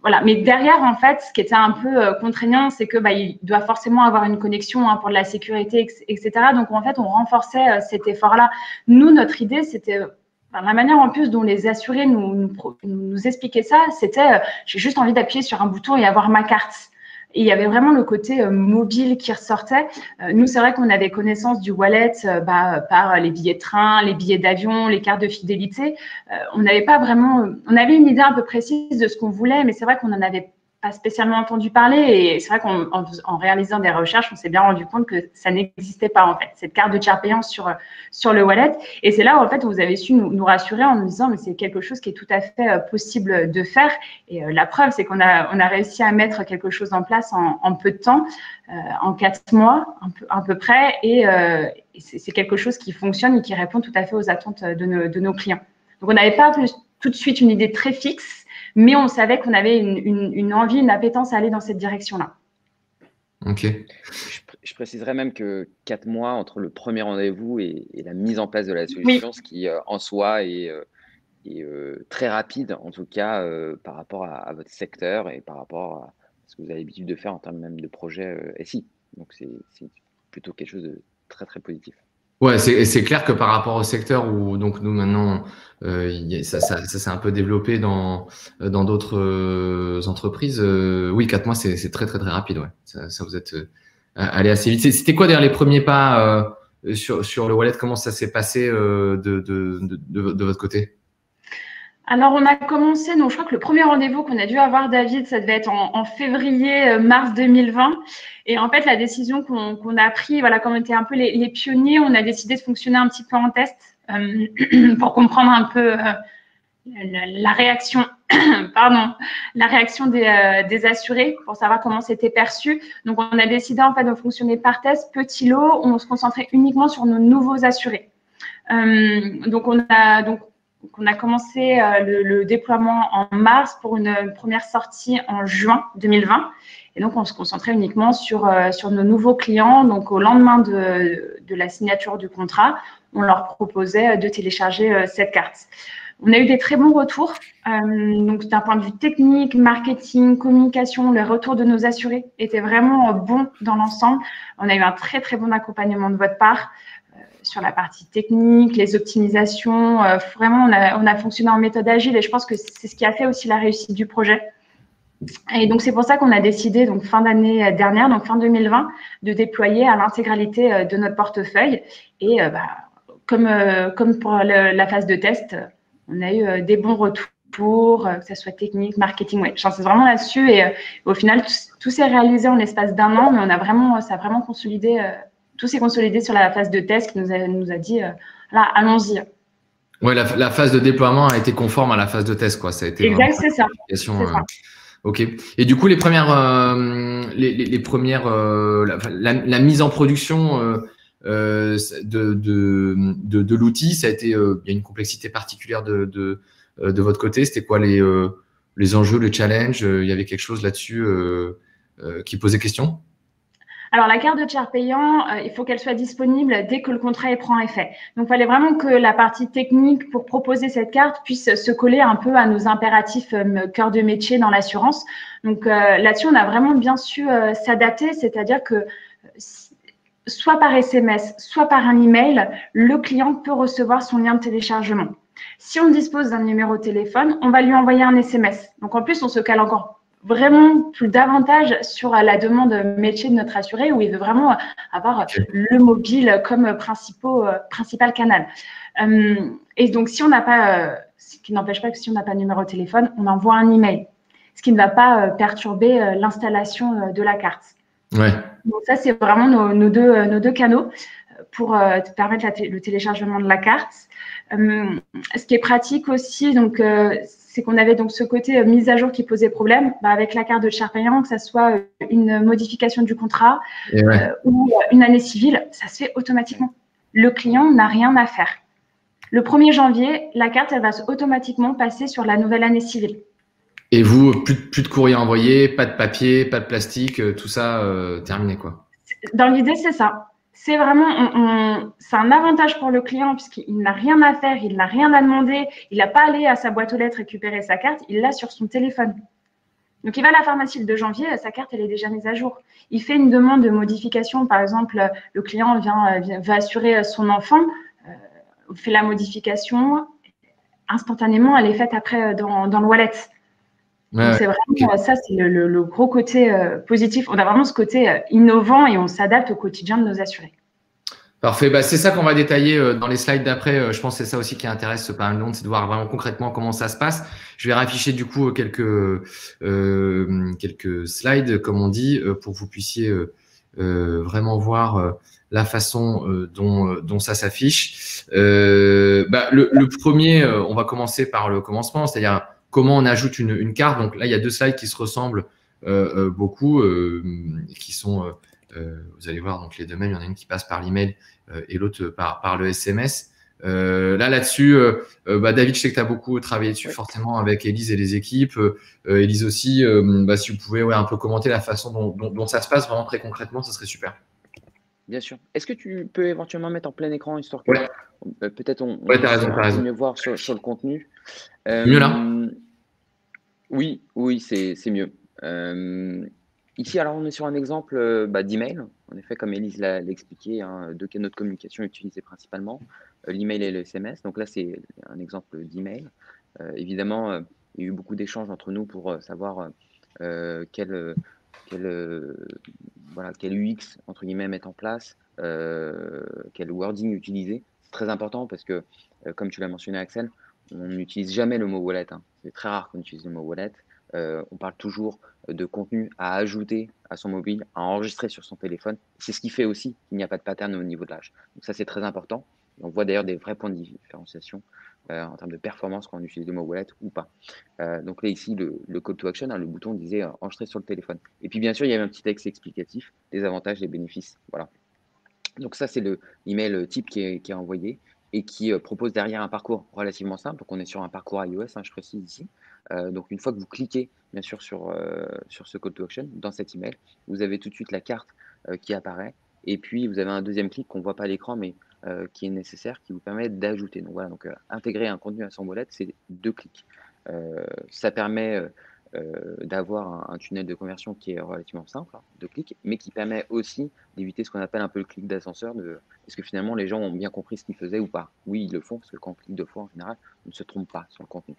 Voilà. Mais derrière, en fait, ce qui était un peu contraignant, c'est que il doit forcément avoir une connexion pour de la sécurité, etc. Donc, en fait, on renforçait cet effort-là. Nous, notre idée, c'était la manière en plus dont les assurés nous expliquaient ça, c'était j'ai juste envie d'appuyer sur un bouton et avoir ma carte. Et il y avait vraiment le côté mobile qui ressortait. Nous, c'est vrai qu'on avait connaissance du wallet par les billets de train, les billets d'avion, les cartes de fidélité. On n'avait pas vraiment… On avait une idée un peu précise de ce qu'on voulait, mais c'est vrai qu'on n'en avait pas spécialement entendu parler. Et c'est vrai qu'en réalisant des recherches, on s'est bien rendu compte que ça n'existait pas, en fait, cette carte de tiers payant sur le wallet. Et c'est là, en fait, où vous avez su nous rassurer en nous disant mais c'est quelque chose qui est tout à fait possible de faire. Et la preuve, c'est qu'on a réussi à mettre quelque chose en place en peu de temps, en 4 mois, à peu près. Et c'est quelque chose qui fonctionne et qui répond tout à fait aux attentes de nos clients. Donc, on n'avait pas tout de suite une idée très fixe, mais on savait qu'on avait une envie, une appétence à aller dans cette direction-là. Ok. Je préciserais même que 4 mois entre le premier rendez-vous et la mise en place de la solution, ce qui en soi est très rapide, en tout cas par rapport à votre secteur et par rapport à ce que vous avez l'habitude de faire en termes même de projet SI. Donc, c'est plutôt quelque chose de très, très positif. Ouais, c'est clair que par rapport au secteur où donc nous maintenant ça s'est un peu développé dans d'autres entreprises. Oui, 4 mois c'est très très très rapide. Ouais, ça vous êtes allé assez vite. C'était quoi d'ailleurs les premiers pas sur le wallet? Comment ça s'est passé de votre côté? Alors, on a commencé, donc je crois que le premier rendez-vous qu'on a dû avoir, David, ça devait être en février, mars 2020. Et en fait, la décision qu'on a prise, voilà, comme on était un peu les pionniers, on a décidé de fonctionner un petit peu en test pour comprendre un peu la réaction, la réaction des assurés, pour savoir comment c'était perçu. Donc, on a décidé en fait de fonctionner par test, petit lot, où on se concentrait uniquement sur nos nouveaux assurés. Donc, on a commencé le déploiement en mars pour une première sortie en juin 2020. Et donc, on se concentrait uniquement sur nos nouveaux clients. Donc, au lendemain de la signature du contrat, on leur proposait de télécharger cette carte. On a eu des très bons retours. Donc, d'un point de vue technique, marketing, communication, le retour de nos assurés était vraiment bon dans l'ensemble. On a eu un très, très bon accompagnement de votre part. Sur la partie technique, les optimisations, vraiment, on a fonctionné en méthode agile et je pense que c'est ce qui a fait aussi la réussite du projet. Et donc, c'est pour ça qu'on a décidé, donc fin d'année dernière, donc fin 2020, de déployer à l'intégralité de notre portefeuille. Et comme pour la phase de test, on a eu des bons retours, que ce soit technique, marketing. Ouais, j'insiste vraiment là-dessus. Et au final, tout s'est réalisé en l'espace d'1 an, mais ça a vraiment consolidé. Tout s'est consolidé sur la phase de test qui nous a dit là, allons-y. Ouais, la phase de déploiement a été conforme à la phase de test, quoi. Ça a été exact, c'est ça. Ok. Et du coup, les premières, la mise en production de l'outil, ça a été, il y a une complexité particulière de votre côté. C'était quoi les enjeux, le challenge? Il y avait quelque chose là-dessus qui posait question? Alors, la carte de tiers payant, il faut qu'elle soit disponible dès que le contrat prend effet. Donc, il fallait vraiment que la partie technique pour proposer cette carte puisse se coller un peu à nos impératifs cœur de métier dans l'assurance. Donc, là-dessus, on a vraiment bien su s'adapter, c'est-à-dire que soit par SMS, soit par un email, le client peut recevoir son lien de téléchargement. Si on dispose d'un numéro de téléphone, on va lui envoyer un SMS. Donc, en plus, on se cale encore vraiment plus davantage sur la demande métier de notre assuré, où il veut vraiment avoir le mobile comme principal canal. Et donc, si on n'a pas, ce qui n'empêche pas que si on n'a pas de numéro de téléphone, on envoie un email, ce qui ne va pas perturber l'installation de la carte. Ouais. Donc ça, c'est vraiment nos deux canaux pour permettre le téléchargement de la carte. Ce qui est pratique aussi, donc, c'est qu'on avait donc ce côté mise à jour qui posait problème. Avec la carte de tiers payant, que ça soit une modification du contrat ou une année civile, ça se fait automatiquement. Le client n'a rien à faire. Le 1er janvier, la carte, elle va automatiquement passer sur la nouvelle année civile. Et vous, plus de courrier envoyé, pas de papier, pas de plastique, tout ça terminé, quoi. Dans l'idée, c'est ça. C'est vraiment, c'est un avantage pour le client puisqu'il n'a rien à faire, il n'a rien à demander, il n'a pas à aller à sa boîte aux lettres récupérer sa carte, il l'a sur son téléphone. Donc, il va à la pharmacie le 2 janvier, sa carte, elle est déjà mise à jour. Il fait une demande de modification, par exemple, le client va assurer son enfant, fait la modification, instantanément, elle est faite après dans le wallet. Donc, c'est vraiment ça, c'est le gros côté positif. On a vraiment ce côté innovant et on s'adapte au quotidien de nos assurés. Parfait. C'est ça qu'on va détailler dans les slides d'après. Je pense que c'est ça aussi qui intéresse pas mal de monde, c'est de voir vraiment concrètement comment ça se passe. Je vais rafficher du coup quelques slides, comme on dit, pour que vous puissiez vraiment voir la façon dont ça s'affiche. Le premier, on va commencer par le commencement, c'est-à-dire comment on ajoute une carte. Donc là, il y a 2 slides qui se ressemblent beaucoup, qui sont vous allez voir, donc les deux mêmes, il y en a une qui passe par l'email et l'autre par le SMS. Là-dessus, David, je sais que tu as beaucoup travaillé dessus forcément avec Élise et les équipes. Élise aussi, si vous pouvez un peu commenter la façon dont ça se passe vraiment très concrètement, ce serait super. Bien sûr. Est-ce que tu peux éventuellement mettre en plein écran, histoire que peut-être on puisse mieux voir sur le contenu. Mieux là? Oui, c'est mieux. Ici, alors on est sur un exemple d'email. En effet, comme Élise l'a expliqué, 2 canaux de communication utilisés principalement, l'email et le SMS. Donc là, c'est un exemple d'email. Évidemment, il y a eu beaucoup d'échanges entre nous pour savoir quel UX, entre guillemets, mettre en place, quel wording utiliser. C'est très important parce que, comme tu l'as mentionné, Axel, on n'utilise jamais le mot wallet. C'est très rare qu'on utilise le mot wallet. On parle toujours de contenu à ajouter à son mobile, à enregistrer sur son téléphone. C'est ce qui fait aussi qu'il n'y a pas de pattern au niveau de l'âge. Donc ça, c'est très important. Et on voit d'ailleurs des vrais points de différenciation en termes de performance quand on utilise le mot wallet ou pas. Donc là, ici, le call to action, le bouton disait enregistrer sur le téléphone. Et puis, bien sûr, il y avait un petit texte explicatif des avantages, des bénéfices. Voilà. Donc ça, c'est l'email type qui est envoyé et qui propose derrière un parcours relativement simple. Donc, on est sur un parcours iOS, je précise ici. Donc, une fois que vous cliquez, bien sûr, sur ce call to action, dans cet email, vous avez tout de suite la carte qui apparaît. Et puis, vous avez un deuxième clic qu'on ne voit pas à l'écran, mais qui est nécessaire, qui vous permet d'ajouter. Donc, voilà, intégrer un contenu à son wallet, c'est 2 clics. Ça permet d'avoir un tunnel de conversion qui est relativement simple, 2 clics, mais qui permet aussi d'éviter ce qu'on appelle un peu le clic d'ascenseur. Est-ce que finalement les gens ont bien compris ce qu'ils faisaient ou pas? Oui, ils le font, parce que quand on clique 2 fois, en général, on ne se trompe pas sur le contenu.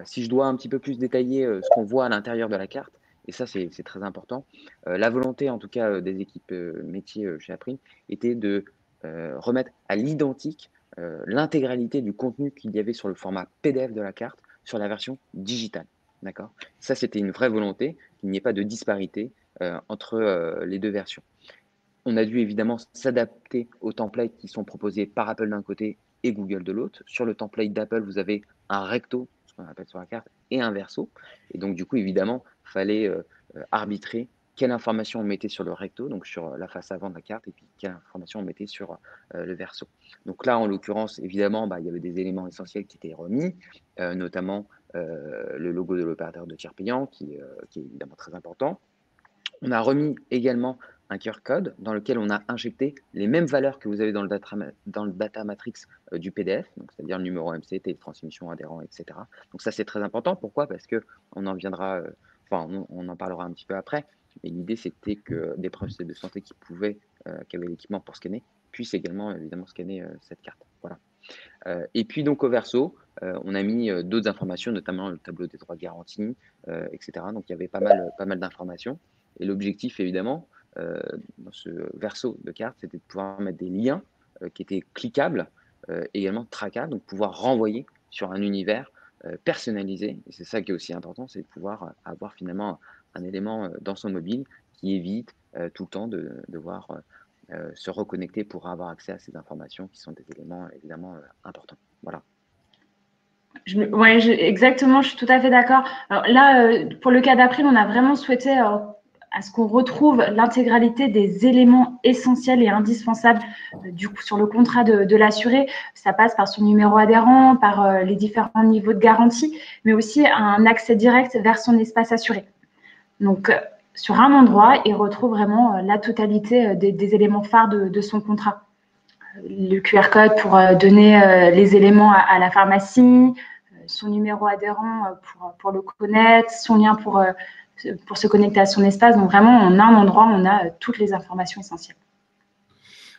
Si je dois un petit peu plus détailler ce qu'on voit à l'intérieur de la carte, et ça c'est très important, la volonté en tout cas des équipes métiers chez April était de remettre à l'identique l'intégralité du contenu qu'il y avait sur le format PDF de la carte sur la version digitale. D'accord? Ça, c'était une vraie volonté, qu'il n'y ait pas de disparité entre les 2 versions. On a dû évidemment s'adapter aux templates qui sont proposés par Apple d'un côté et Google de l'autre. Sur le template d'Apple, vous avez un recto, ce qu'on appelle sur la carte, et un verso. Et donc, du coup, évidemment, il fallait arbitrer quelle information on mettait sur le recto, donc sur la face avant de la carte, et puis quelle information on mettait sur le verso. Donc là, en l'occurrence, évidemment, il y avait des éléments essentiels qui étaient remis, notamment le logo de l'opérateur de tiers payant, qui est évidemment très important. On a remis également un QR code dans lequel on a injecté les mêmes valeurs que vous avez dans le data matrix du PDF, c'est-à-dire le numéro MC, télétransmission, adhérent, etc. Donc ça, c'est très important. Pourquoi? Parce qu'on en viendra, on en parlera un petit peu après, mais l'idée, c'était que des professionnels de santé qui avaient l'équipement pour scanner, puissent également, évidemment, scanner cette carte. Voilà. Et puis donc au verso, on a mis d'autres informations, notamment le tableau des droits garantis, etc. Donc il y avait pas mal d'informations. Et l'objectif, évidemment, dans ce verso de carte, c'était de pouvoir mettre des liens qui étaient cliquables, également traquables, donc pouvoir renvoyer sur un univers personnalisé. Et c'est ça qui est aussi important, c'est de pouvoir avoir finalement un élément dans son mobile qui évite tout le temps de devoir se reconnecter pour avoir accès à ces informations qui sont des éléments évidemment importants. Voilà. Exactement, je suis tout à fait d'accord. Alors là, pour le cas d'April, on a vraiment souhaité à ce qu'on retrouve l'intégralité des éléments essentiels et indispensables du coup sur le contrat de l'assuré. Ça passe par son numéro adhérent, par les différents niveaux de garantie, mais aussi un accès direct vers son espace assuré. Donc, sur un endroit, il retrouve vraiment la totalité des éléments phares de son contrat. Le QR code pour donner les éléments à la pharmacie, son numéro adhérent pour le connaître, son lien pour se connecter à son espace. Donc vraiment, en un endroit, on a toutes les informations essentielles.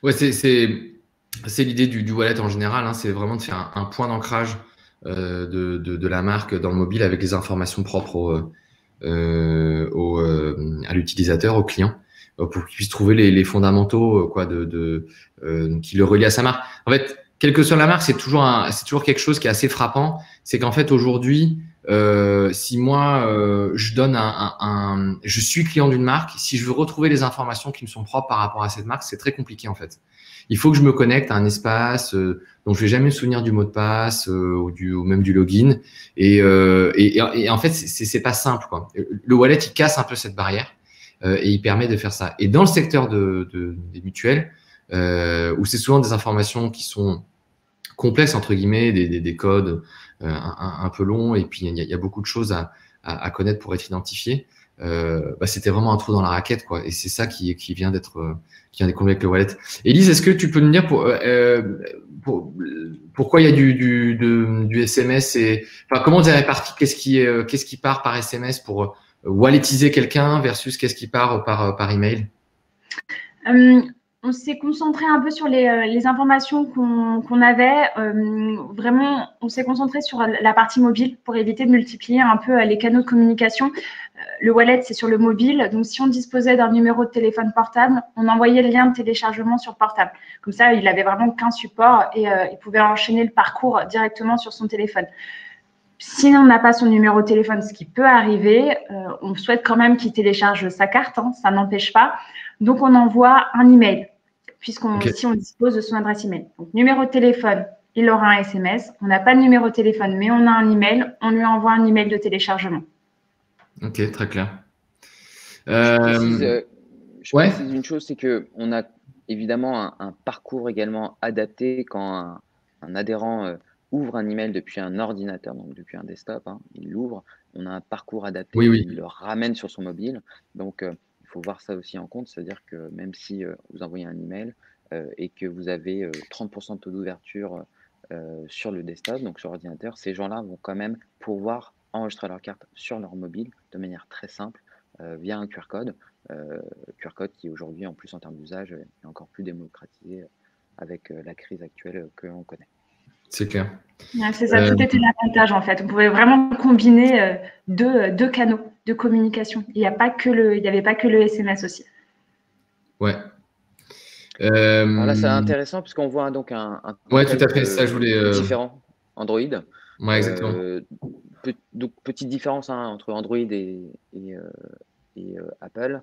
Ouais, c'est l'idée du wallet en général, hein, c'est vraiment de faire un point d'ancrage de la marque dans le mobile avec les informations propres à l'utilisateur, au client, pour qu'il puisse trouver les fondamentaux qui le relient à sa marque. En fait, quelle que soit la marque, c'est toujours quelque chose qui est assez frappant. C'est qu'en fait, aujourd'hui, si moi, je suis client d'une marque, si je veux retrouver les informations qui me sont propres par rapport à cette marque, c'est très compliqué en fait. Il faut que je me connecte à un espace dont je vais jamais me souvenir du mot de passe ou même du login. Et en fait, c'est pas simple, quoi. Le wallet, il casse un peu cette barrière et il permet de faire ça. Et dans le secteur des mutuelles, où c'est souvent des informations qui sont complexes, entre guillemets, des codes un peu longs, et puis il y a beaucoup de choses à connaître pour être identifié. C'était vraiment un trou dans la raquette, quoi. Et c'est ça qui vient d'être combler avec le wallet. Élise, est-ce que tu peux nous dire pourquoi il y a du SMS comment vous avez réparti qu'est-ce qui part par SMS pour walletiser quelqu'un versus qu'est-ce qui part par email? On s'est concentré un peu sur les informations qu'on avait. Vraiment, on s'est concentré sur la partie mobile pour éviter de multiplier un peu les canaux de communication. Le wallet, c'est sur le mobile. Donc, si on disposait d'un numéro de téléphone portable, on envoyait le lien de téléchargement sur portable. Comme ça, il avait vraiment qu'un support et il pouvait enchaîner le parcours directement sur son téléphone. Si on n'a pas son numéro de téléphone, ce qui peut arriver, on souhaite quand même qu'il télécharge sa carte, hein, ça n'empêche pas. Donc, on envoie un email, si on dispose de son adresse email. Donc, numéro de téléphone, il aura un SMS. On n'a pas de numéro de téléphone, mais on a un email. On lui envoie un email de téléchargement. Ok, très clair. Je précise une chose, c'est qu'on a évidemment un parcours également adapté quand un adhérent ouvre un email depuis un ordinateur, donc depuis un desktop, hein, il l'ouvre, on a un parcours adapté, il le ramène sur son mobile. Donc, il faut voir ça aussi en compte, c'est-à-dire que même si vous envoyez un email et que vous avez 30% de taux d'ouverture sur le desktop, donc sur l'ordinateur, ces gens-là vont quand même pouvoir enregistrer leur carte sur leur mobile de manière très simple via un QR code qui aujourd'hui, en plus en termes d'usage, est encore plus démocratisé avec la crise actuelle que l'on connaît. C'est clair. Ouais, c'est ça, tout était l'avantage en fait. On pouvait vraiment combiner deux canaux de communication. Il n'y avait pas que le SMS aussi. Ouais. Alors là, c'est intéressant puisqu'on voit donc un tout à fait. Ça, je voulais différent Android. Ouais, exactement. Donc petite différence entre Android et Apple,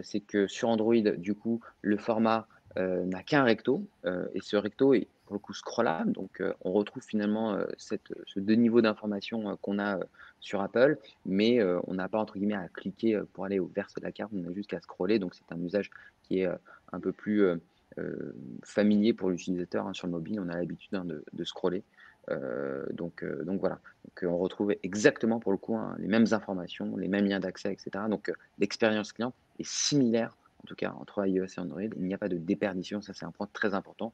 c'est que sur Android, du coup, le format n'a qu'un recto et ce recto est pour le coup scrollable. Donc, on retrouve finalement ce deux niveaux d'information qu'on a sur Apple, mais on n'a pas entre guillemets à cliquer pour aller au verse de la carte. On a juste qu'à scroller. Donc, c'est un usage qui est un peu plus familier pour l'utilisateur sur le mobile. On a l'habitude de scroller. Donc voilà, on retrouve exactement pour le coup les mêmes informations, les mêmes liens d'accès, etc. Donc l'expérience client est similaire, en tout cas entre iOS et Android. Il n'y a pas de déperdition, ça c'est un point très important.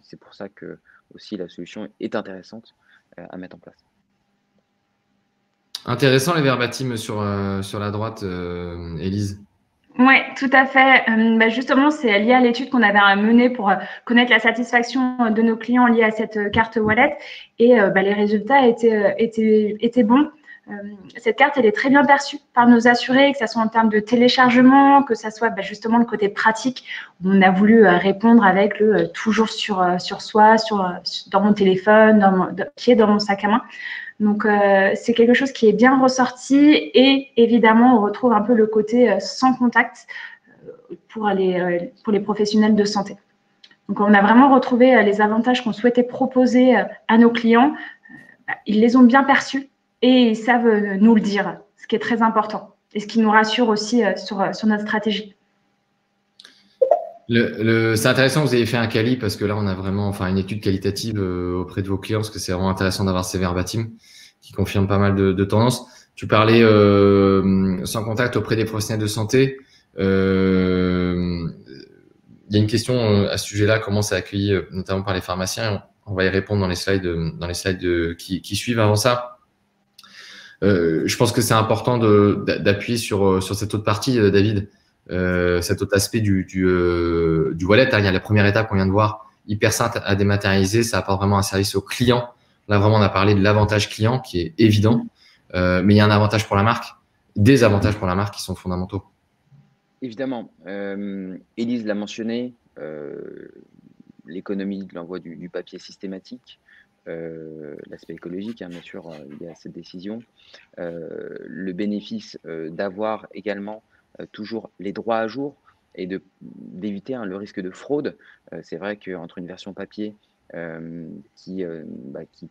C'est pour ça que aussi la solution est intéressante à mettre en place. Intéressant les verbatims sur la droite, Élise. Oui, tout à fait. Justement, c'est lié à l'étude qu'on avait menée pour connaître la satisfaction de nos clients liée à cette carte wallet. Et les résultats étaient bons. Cette carte, elle est très bien perçue par nos assurés, que ce soit en termes de téléchargement, que ce soit justement le côté pratique. On a voulu répondre avec le toujours sur soi, dans mon téléphone, qui est dans mon sac à main. Donc, c'est quelque chose qui est bien ressorti et évidemment, on retrouve un peu le côté sans contact pour les professionnels de santé. Donc, on a vraiment retrouvé les avantages qu'on souhaitait proposer à nos clients. Ils les ont bien perçus et ils savent nous le dire, ce qui est très important et ce qui nous rassure aussi sur notre stratégie. C'est intéressant que vous ayez fait un quali parce que là, on a vraiment une étude qualitative auprès de vos clients parce que c'est vraiment intéressant d'avoir ces verbatim qui confirment pas mal de tendances. Tu parlais sans contact auprès des professionnels de santé. Il y a une question à ce sujet-là, comment c'est accueilli notamment par les pharmaciens. On va y répondre dans les slides qui suivent. Avant ça, je pense que c'est important d'appuyer sur cette autre partie, David. Cet autre aspect du wallet, il y a la première étape qu'on vient de voir, hyper simple à dématérialiser, ça apporte vraiment un service au client. Là, vraiment, on a parlé de l'avantage client qui est évident, mais il y a un avantage pour la marque, des avantages pour la marque qui sont fondamentaux. Évidemment, Élise l'a mentionné, l'économie de l'envoi du papier systématique, l'aspect écologique, bien sûr, il y a cette décision, le bénéfice d'avoir également toujours les droits à jour et d'éviter le risque de fraude. C'est vrai qu'entre une version papier qui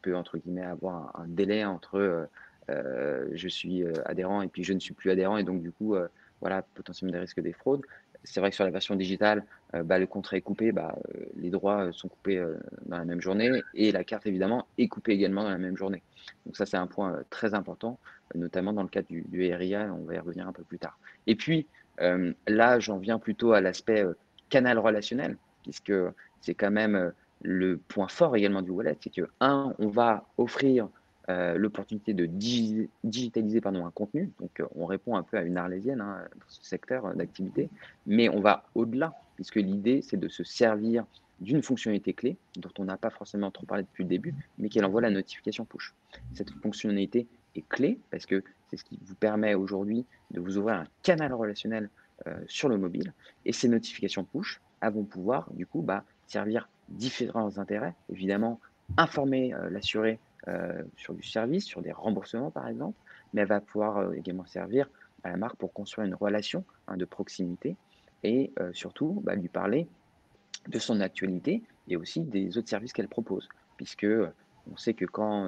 peut, entre guillemets, avoir un délai entre je suis adhérent et puis je ne suis plus adhérent, et donc du coup, potentiellement des risques des fraudes. C'est vrai que sur la version digitale, le contrat est coupé, les droits sont coupés dans la même journée et la carte, évidemment, est coupée également dans la même journée. Donc ça, c'est un point très important, notamment dans le cadre du RIA, on va y revenir un peu plus tard. Et puis, là, j'en viens plutôt à l'aspect canal relationnel, puisque c'est quand même le point fort également du wallet, c'est que, on va offrir l'opportunité de digitaliser un contenu. Donc, on répond un peu à une arlésienne dans ce secteur d'activité, mais on va au-delà, puisque l'idée, c'est de se servir d'une fonctionnalité clé dont on n'a pas forcément trop parlé depuis le début, mais qu'elle envoie la notification push. Cette fonctionnalité est clé parce que c'est ce qui vous permet aujourd'hui de vous ouvrir un canal relationnel sur le mobile, et ces notifications push vont pouvoir du coup servir différents intérêts. Évidemment, informer l'assuré sur du service, sur des remboursements par exemple, mais elle va pouvoir également servir à la marque pour construire une relation de proximité et surtout lui parler de son actualité et aussi des autres services qu'elle propose, puisque on sait que quand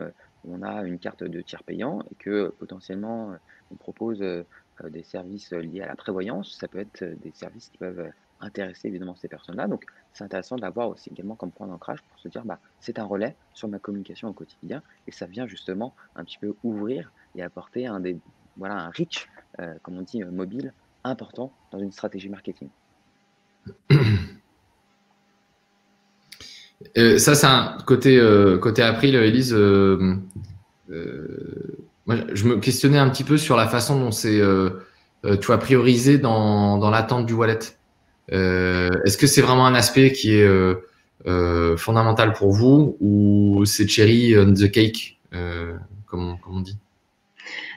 on a une carte de tiers payant et que potentiellement on propose des services liés à la prévoyance, ça peut être des services qui peuvent intéresser évidemment ces personnes-là. Donc c'est intéressant d'avoir aussi également comme point d'ancrage pour se dire c'est un relais sur ma communication au quotidien, et ça vient justement un petit peu ouvrir et apporter un reach, comme on dit, mobile important dans une stratégie marketing. Ça, c'est un côté April, Élise. Moi, je me questionnais un petit peu sur la façon dont c'est priorisé dans l'attente du wallet. Est-ce que c'est vraiment un aspect qui est fondamental pour vous, ou c'est cherry on the cake, comme on dit?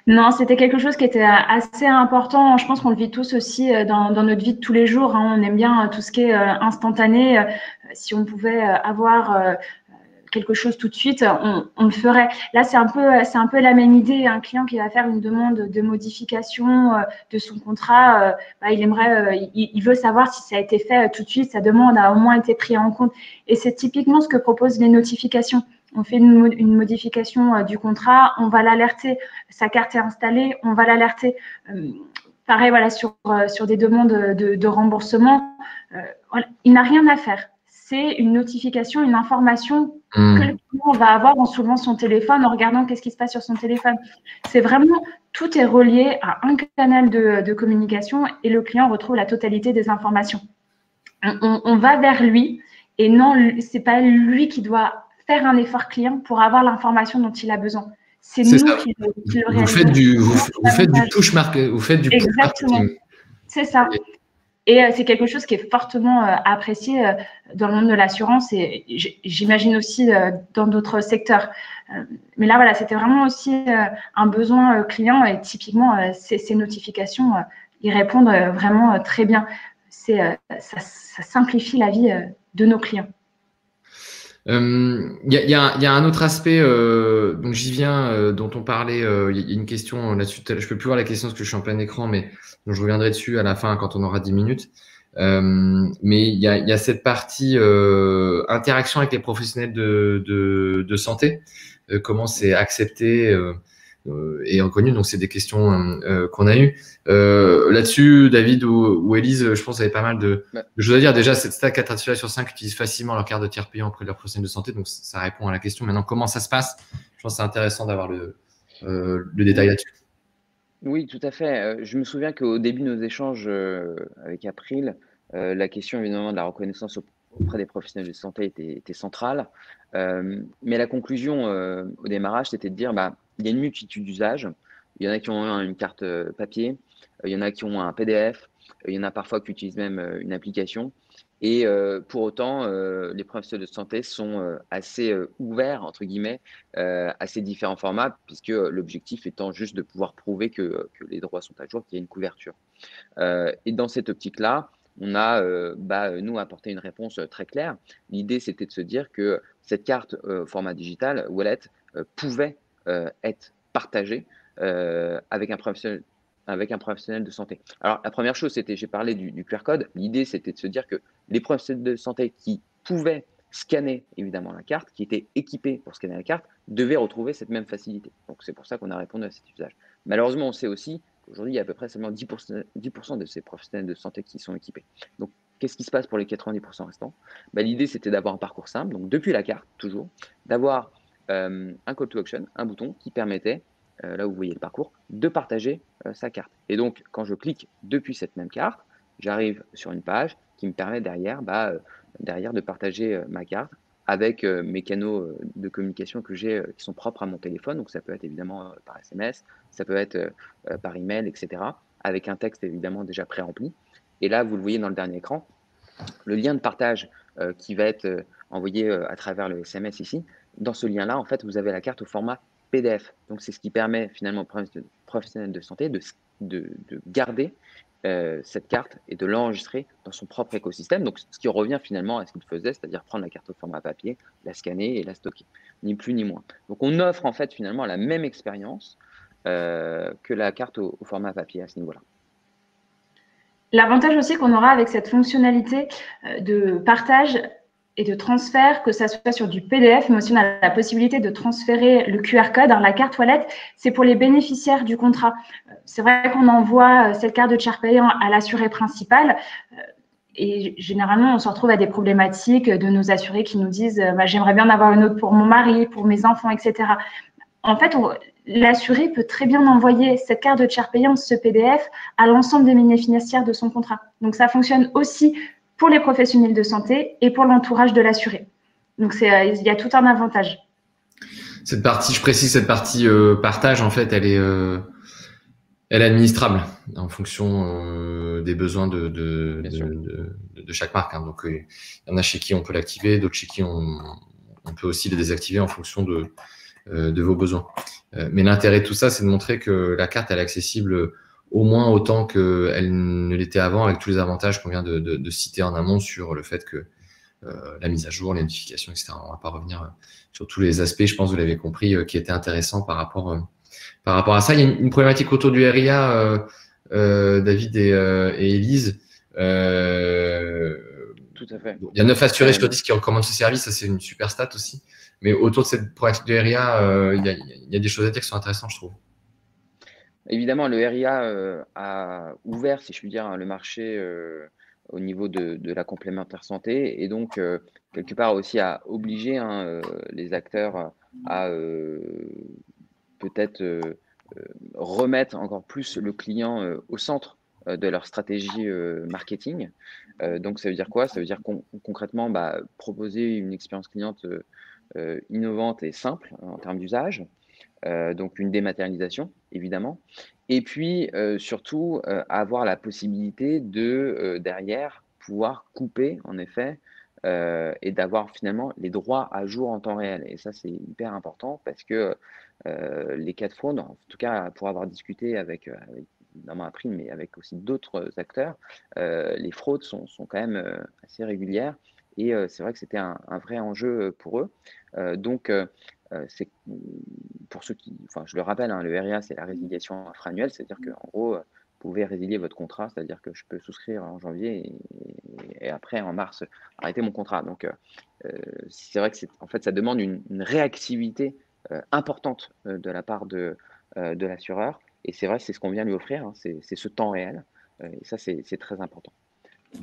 Non, c'était quelque chose qui était assez important. Je pense qu'on le vit tous aussi dans notre vie de tous les jours. On aime bien tout ce qui est instantané. Si on pouvait avoir quelque chose tout de suite, on le ferait. Là, c'est un peu la même idée. Un client qui va faire une demande de modification de son contrat, il veut savoir si ça a été fait tout de suite, sa demande a au moins été prise en compte. Et c'est typiquement ce que proposent les notifications. On fait une modification du contrat, on va l'alerter. Sa carte est installée, on va l'alerter. Pareil, sur des demandes de remboursement, il n'a rien à faire. C'est une notification, une information que le client va avoir en soulevant son téléphone, en regardant qu'est-ce qui se passe sur son téléphone. C'est vraiment, tout est relié à un canal de communication et le client retrouve la totalité des informations. On va vers lui, et non, ce n'est pas lui qui doit faire un effort client pour avoir l'information dont il a besoin. C'est nous qui le réalisons. Vous faites du push marketing. Exactement. C'est ça. Et c'est quelque chose qui est fortement apprécié dans le monde de l'assurance et j'imagine aussi dans d'autres secteurs. Mais là, voilà, c'était vraiment aussi un besoin client et typiquement, ces notifications, ils répondent vraiment très bien. Ça simplifie la vie de nos clients. Il y a un autre aspect, donc j'y viens, dont on parlait, il y a une question là-dessus. Je peux plus voir la question parce que je suis en plein écran, mais donc je reviendrai dessus à la fin quand on aura 10 minutes. Mais il y a cette partie interaction avec les professionnels de santé, comment c'est accepté et reconnu. Donc c'est des questions qu'on a eues. Là-dessus, David ou Élise, je pense qu'il y avait pas mal de choses à dire. Déjà, cette stat 4 titulaires sur 5 utilisent facilement leur carte de tiers payant auprès de leurs professionnels de santé. Donc ça répond à la question. Maintenant, comment ça se passe? Je pense que c'est intéressant d'avoir le détail là-dessus. Oui, tout à fait. Je me souviens qu'au début de nos échanges avec April, la question évidemment de la reconnaissance auprès des professionnels de santé était centrale. Mais la conclusion au démarrage, c'était de dire il y a une multitude d'usages. Il y en a qui ont une carte papier, il y en a qui ont un PDF, il y en a parfois qui utilisent même une application. Et pour autant, les professionnels de santé sont assez ouverts, entre guillemets, à ces différents formats, puisque l'objectif étant juste de pouvoir prouver que les droits sont à jour, qu'il y a une couverture. Et dans cette optique-là, on a, nous, apporté une réponse très claire. L'idée, c'était de se dire que cette carte format digital, wallet, pouvait être partagée avec un professionnel de santé. Alors, la première chose, j'ai parlé du QR code. L'idée, c'était de se dire que les professionnels de santé qui pouvaient scanner évidemment la carte, qui étaient équipés pour scanner la carte, devaient retrouver cette même facilité. Donc, c'est pour ça qu'on a répondu à cet usage. Malheureusement, on sait aussi qu'aujourd'hui, il y a à peu près seulement 10% de ces professionnels de santé qui sont équipés. Donc, qu'est-ce qui se passe pour les 90% restants? L'idée, c'était d'avoir un parcours simple, donc depuis la carte, toujours, d'avoir un call to action, un bouton qui permettait, là où vous voyez le parcours, de partager sa carte. Et donc, quand je clique depuis cette même carte, j'arrive sur une page qui me permet derrière de partager ma carte avec mes canaux de communication que j'ai qui sont propres à mon téléphone. Donc, ça peut être évidemment par SMS, ça peut être par email, etc. Avec un texte évidemment déjà pré-rempli. Et là, vous le voyez dans le dernier écran, le lien de partage qui va être envoyé à travers le SMS ici. Dans ce lien-là, en fait, vous avez la carte au format PDF. Donc, c'est ce qui permet finalement aux professionnels de santé de garder cette carte et de l'enregistrer dans son propre écosystème. Donc, ce qui revient finalement à ce qu'il faisait, c'est-à-dire prendre la carte au format papier, la scanner et la stocker, ni plus ni moins. Donc, on offre en fait finalement la même expérience que la carte au format papier à ce niveau-là. L'avantage aussi qu'on aura avec cette fonctionnalité de partage et de transfert, que ça soit sur du PDF, mais aussi on a la possibilité de transférer le QR code, la carte wallet, c'est pour les bénéficiaires du contrat. C'est vrai qu'on envoie cette carte de tiers payant à l'assuré principal et généralement, on se retrouve à des problématiques de nos assurés qui nous disent j'aimerais bien en avoir une autre pour mon mari, pour mes enfants, etc. En fait, l'assuré peut très bien envoyer cette carte de tiers payant, ce PDF, à l'ensemble des bénéficiaires de son contrat. Donc, ça fonctionne aussi pour les professionnels de santé et pour l'entourage de l'assuré. Donc, il y a tout un avantage. Cette partie, je précise, cette partie partage, en fait, elle est administrable en fonction des besoins de chaque marque. Hein. Donc, il y en a chez qui on peut l'activer, d'autres chez qui on peut aussi les désactiver en fonction de vos besoins. Mais l'intérêt de tout ça, c'est de montrer que la carte elle est accessible au moins autant qu'elle ne l'était avant, avec tous les avantages qu'on vient de citer en amont sur le fait que la mise à jour, les notifications, etc. On ne va pas revenir sur tous les aspects, je pense que vous l'avez compris, qui étaient intéressants par rapport à ça. Il y a une problématique autour du RIA, David et Élise. Tout à fait. Il y a 9 assurés sur 10 qui recommandent ce service, ça c'est une super stat aussi. Mais autour de cette problématique de RIA, il y a des choses à dire qui sont intéressantes, je trouve. Évidemment, le RIA a ouvert, si je puis dire, le marché au niveau de la complémentaire santé et donc, quelque part aussi a obligé les acteurs à peut-être remettre encore plus le client au centre de leur stratégie marketing. Donc, ça veut dire quoi? Ça veut dire concrètement proposer une expérience cliente innovante et simple en termes d'usage, donc une dématérialisation, évidemment. Et puis, surtout, avoir la possibilité de, derrière, pouvoir couper, en effet, et d'avoir finalement les droits à jour en temps réel. Et ça, c'est hyper important parce que les cas de fraude, en tout cas, pour avoir discuté avec notamment April, mais avec aussi d'autres acteurs, les fraudes sont quand même assez régulières. Et c'est vrai que c'était un vrai enjeu pour eux. Donc, c'est pour ceux qui, enfin, je le rappelle, hein, le RIA, c'est la résiliation infra-annuelle, c'est-à-dire qu'en gros, vous pouvez résilier votre contrat, c'est-à-dire que je peux souscrire en janvier et après, en mars, arrêter mon contrat. Donc, c'est vrai que en fait, ça demande une réactivité importante de la part de l'assureur. Et c'est vrai, c'est ce qu'on vient lui offrir, hein, c'est ce temps réel. Et ça, c'est très important.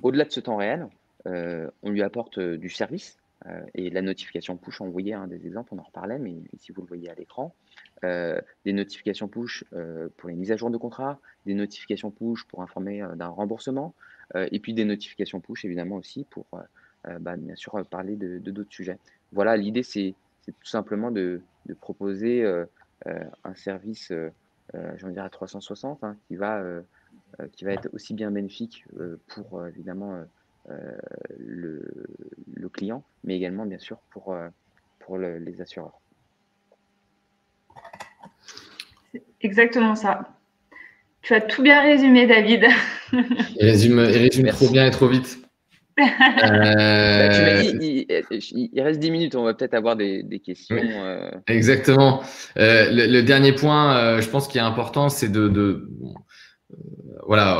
Au-delà de ce temps réel, on lui apporte du service et la notification push envoyée, hein, des exemples, on en reparlait, mais ici vous le voyez à l'écran. Des notifications push pour les mises à jour de contrat, des notifications push pour informer d'un remboursement, et puis des notifications push évidemment aussi pour bien sûr parler de d'autres sujets. Voilà, l'idée c'est tout simplement de proposer un service, j'en dirais à 360, hein, qui va être aussi bien bénéfique pour évidemment le client, mais également bien sûr pour les assureurs. C'est exactement ça. Tu as tout bien résumé, David. Il résume trop bien et trop vite. Tu m'as dit, il reste 10 minutes, on va peut-être avoir des questions. Oui, exactement. Le dernier point, je pense qui est important, c'est voilà,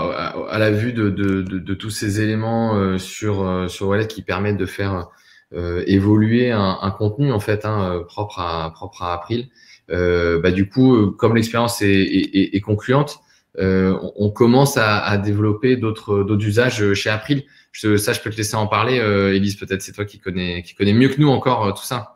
à la vue de tous ces éléments sur Wallet qui permettent de faire évoluer un contenu en fait, hein, propre à April. Du coup, comme l'expérience est concluante, on commence à développer d'autres usages chez April. Ça, je peux te laisser en parler, Élise. Peut-être c'est toi qui connais mieux que nous encore tout ça.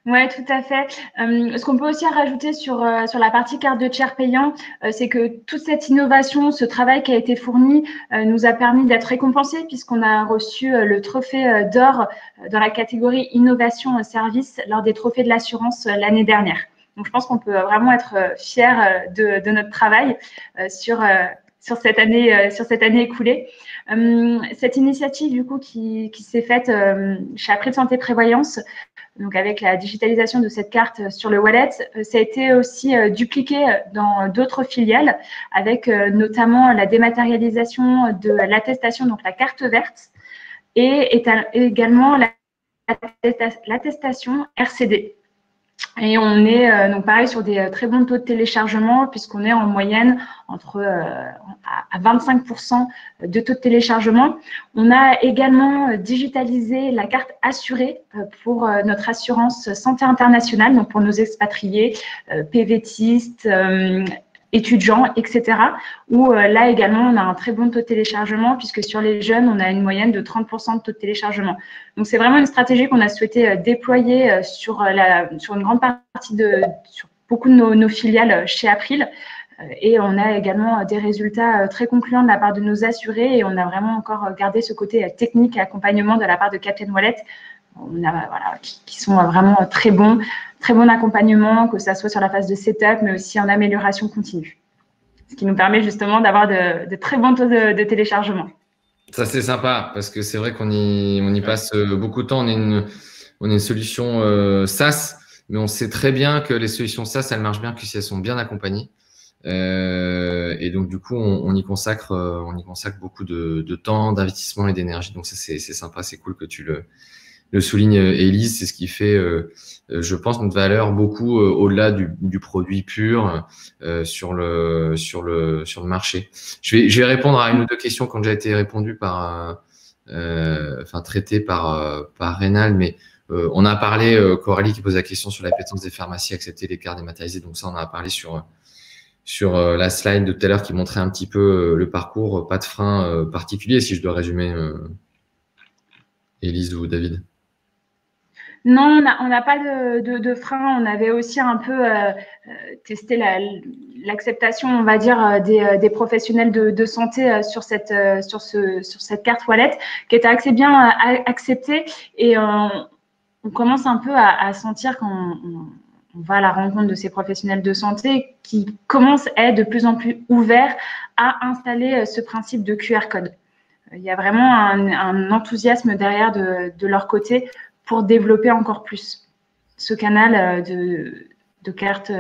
Oui, tout à fait. Ce qu'on peut aussi rajouter sur la partie carte de tiers payant, c'est que toute cette innovation, ce travail qui a été fourni, nous a permis d'être récompensés puisqu'on a reçu le trophée d'or dans la catégorie innovation service lors des trophées de l'assurance l'année dernière. Donc, je pense qu'on peut vraiment être fiers de notre travail sur cette année écoulée. Cette initiative, du coup, qui s'est faite chez April Santé Prévoyance, donc avec la digitalisation de cette carte sur le wallet, ça a été aussi dupliqué dans d'autres filiales, avec notamment la dématérialisation de l'attestation, donc la carte verte, et également l'attestation RCD. Et on est donc pareil sur des très bons taux de téléchargement puisqu'on est en moyenne entre à 25% de taux de téléchargement. On a également digitalisé la carte assurée pour notre assurance santé internationale, donc pour nos expatriés, PVTistes, étudiants, etc. Où là également, on a un très bon taux de téléchargement puisque sur les jeunes, on a une moyenne de 30% de taux de téléchargement. Donc, c'est vraiment une stratégie qu'on a souhaité déployer sur une grande partie sur beaucoup de nos filiales chez April. Et on a également des résultats très concluants de la part de nos assurés et on a vraiment encore gardé ce côté technique et accompagnement de la part de Captain Wallet. On a, voilà, qui sont vraiment très bon accompagnement, que ça soit sur la phase de setup, mais aussi en amélioration continue. Ce qui nous permet justement d'avoir de très bons taux de téléchargement. Ça, c'est sympa parce que c'est vrai qu'on y passe beaucoup de temps. On est une solution SaaS, mais on sait très bien que les solutions SaaS, elles marchent bien que si elles sont bien accompagnées. Et donc, du coup, on y consacre beaucoup de temps, d'investissement et d'énergie. Donc, ça, c'est sympa, c'est cool que tu le souligne, Élise. C'est ce qui fait, je pense, notre valeur beaucoup au-delà du produit pur sur le marché. Je vais répondre à une ou deux questions qui ont déjà été répondues traitées par Rénal, mais on a parlé, Coralie qui pose la question sur l'appétence des pharmacies à accepter les cartes dématérialisées. Donc ça, on en a parlé sur la slide de tout à l'heure qui montrait un petit peu le parcours, pas de frein particulier, si je dois résumer, Élise ou David. Non, on n'a pas de frein. On avait aussi un peu testé l'acceptation, on va dire, des professionnels de santé sur cette carte wallet, qui était assez bien acceptée. Et on commence un peu à sentir qu'on on va à la rencontre de ces professionnels de santé qui commencent à être de plus en plus ouverts à installer ce principe de QR code. Il y a vraiment un enthousiasme derrière de leur côté pour développer encore plus ce canal de cartes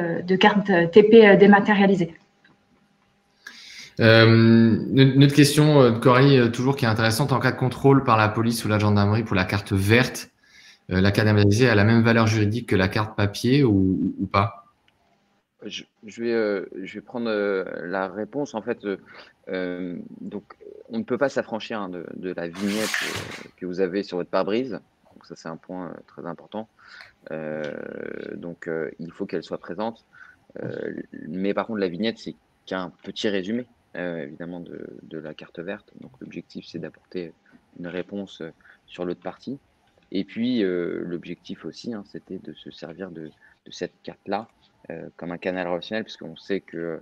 TP dématérialisées. Une autre question de Coralie, toujours qui est intéressante. En cas de contrôle par la police ou la gendarmerie pour la carte verte, la carte dématérialisée a la même valeur juridique que la carte papier ou pas? Je vais prendre la réponse. En fait, donc, on ne peut pas s'affranchir de la vignette que vous avez sur votre pare-brise. Donc ça, c'est un point très important. Donc, il faut qu'elle soit présente. Mais par contre, la vignette, c'est qu'un petit résumé, évidemment, de la carte verte. Donc, l'objectif, c'est d'apporter une réponse sur l'autre partie. Et puis, l'objectif aussi, hein, c'était de se servir de cette carte-là comme un canal relationnel, puisqu'on sait que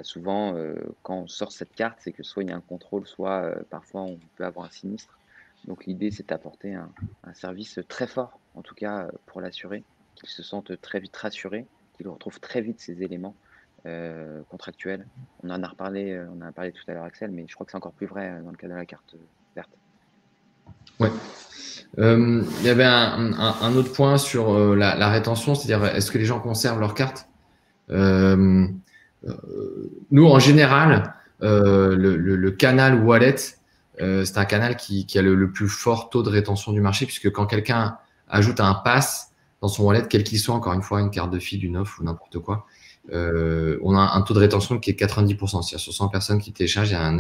souvent, quand on sort cette carte, c'est que soit il y a un contrôle, soit parfois on peut avoir un sinistre. Donc l'idée, c'est d'apporter un service très fort, en tout cas pour l'assuré, qu'il se sente très vite rassuré, qu'il retrouve très vite ces éléments contractuels. On en a parlé tout à l'heure, Axel, mais je crois que c'est encore plus vrai dans le cas de la carte verte. Ouais. Il y avait un autre point sur la rétention, c'est-à-dire est-ce que les gens conservent leur carte? Nous, en général, le canal wallet, c'est un canal qui a le plus fort taux de rétention du marché, puisque quand quelqu'un ajoute un pass dans son wallet, quel qu'il soit, encore une fois, une carte de fil, une offre ou n'importe quoi, on a un taux de rétention qui est 90%. C'est-à-dire sur 100 personnes qui téléchargent, il y a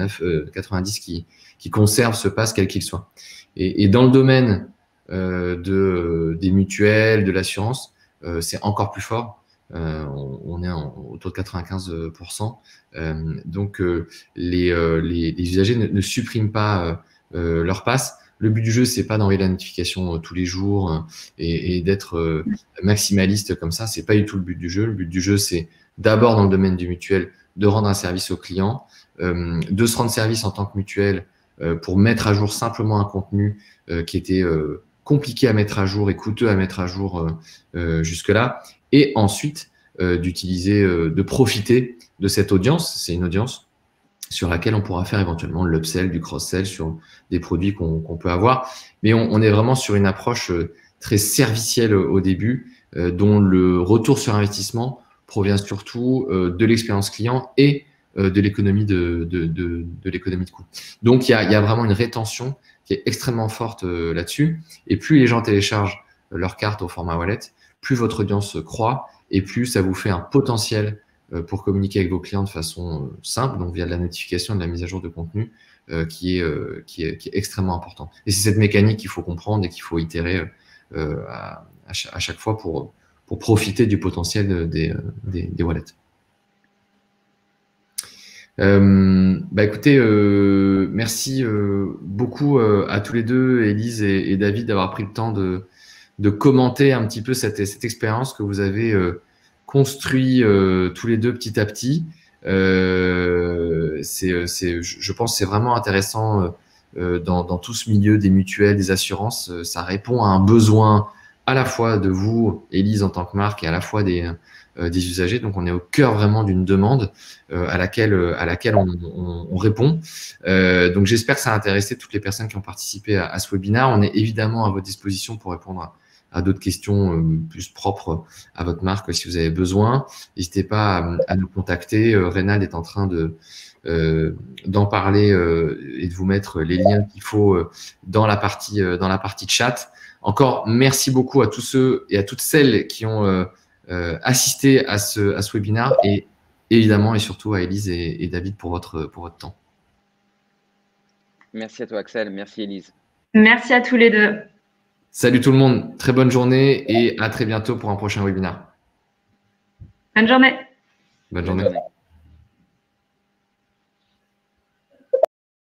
90 qui conservent ce pass, quel qu'il soit. Et dans le domaine des mutuelles, de l'assurance, c'est encore plus fort. On est autour de 95%. Donc, les usagers ne suppriment pas leur pass. Le but du jeu, c'est pas d'envoyer la notification tous les jours et d'être maximaliste comme ça. C'est pas du tout le but du jeu. Le but du jeu, c'est d'abord dans le domaine du mutuel de rendre un service au client, de se rendre service en tant que mutuelle pour mettre à jour simplement un contenu qui était compliqué à mettre à jour et coûteux à mettre à jour jusque-là, et ensuite d'utiliser, de profiter de cette audience. C'est une audience sur laquelle on pourra faire éventuellement de l'upsell, du cross-sell sur des produits qu'on peut avoir. Mais on est vraiment sur une approche très servicielle au début, dont le retour sur investissement provient surtout de l'expérience client et de l'économie de l'économie de coût. Donc, il y a vraiment une rétention qui est extrêmement forte là-dessus. Et plus les gens téléchargent leur carte au format wallet, plus votre audience croît et plus ça vous fait un potentiel pour communiquer avec vos clients de façon simple, donc via de la notification, de la mise à jour de contenu, qui est extrêmement important. Et c'est cette mécanique qu'il faut comprendre et qu'il faut itérer à chaque fois pour profiter du potentiel des wallets. Écoutez, merci beaucoup à tous les deux, Élise et David, d'avoir pris le temps de commenter un petit peu cette expérience que vous avez construit tous les deux petit à petit. Je pense que c'est vraiment intéressant dans tout ce milieu des mutuelles, des assurances. Ça répond à un besoin à la fois de vous, Élise, en tant que marque, et à la fois des usagers. Donc, on est au cœur vraiment d'une demande à laquelle on répond. Donc, j'espère que ça a intéressé toutes les personnes qui ont participé à ce webinaire. On est évidemment à votre disposition pour répondre à d'autres questions plus propres à votre marque si vous avez besoin. N'hésitez pas à nous contacter. Reynald est en train d'en parler et de vous mettre les liens qu'il faut dans la partie chat. Encore merci beaucoup à tous ceux et à toutes celles qui ont assisté à ce webinaire, et évidemment et surtout à Élise et David pour votre temps. Merci à toi, Axel. Merci, Élise. Merci à tous les deux. Salut tout le monde. Très bonne journée et à très bientôt pour un prochain webinaire. Bonne journée. Bonne journée.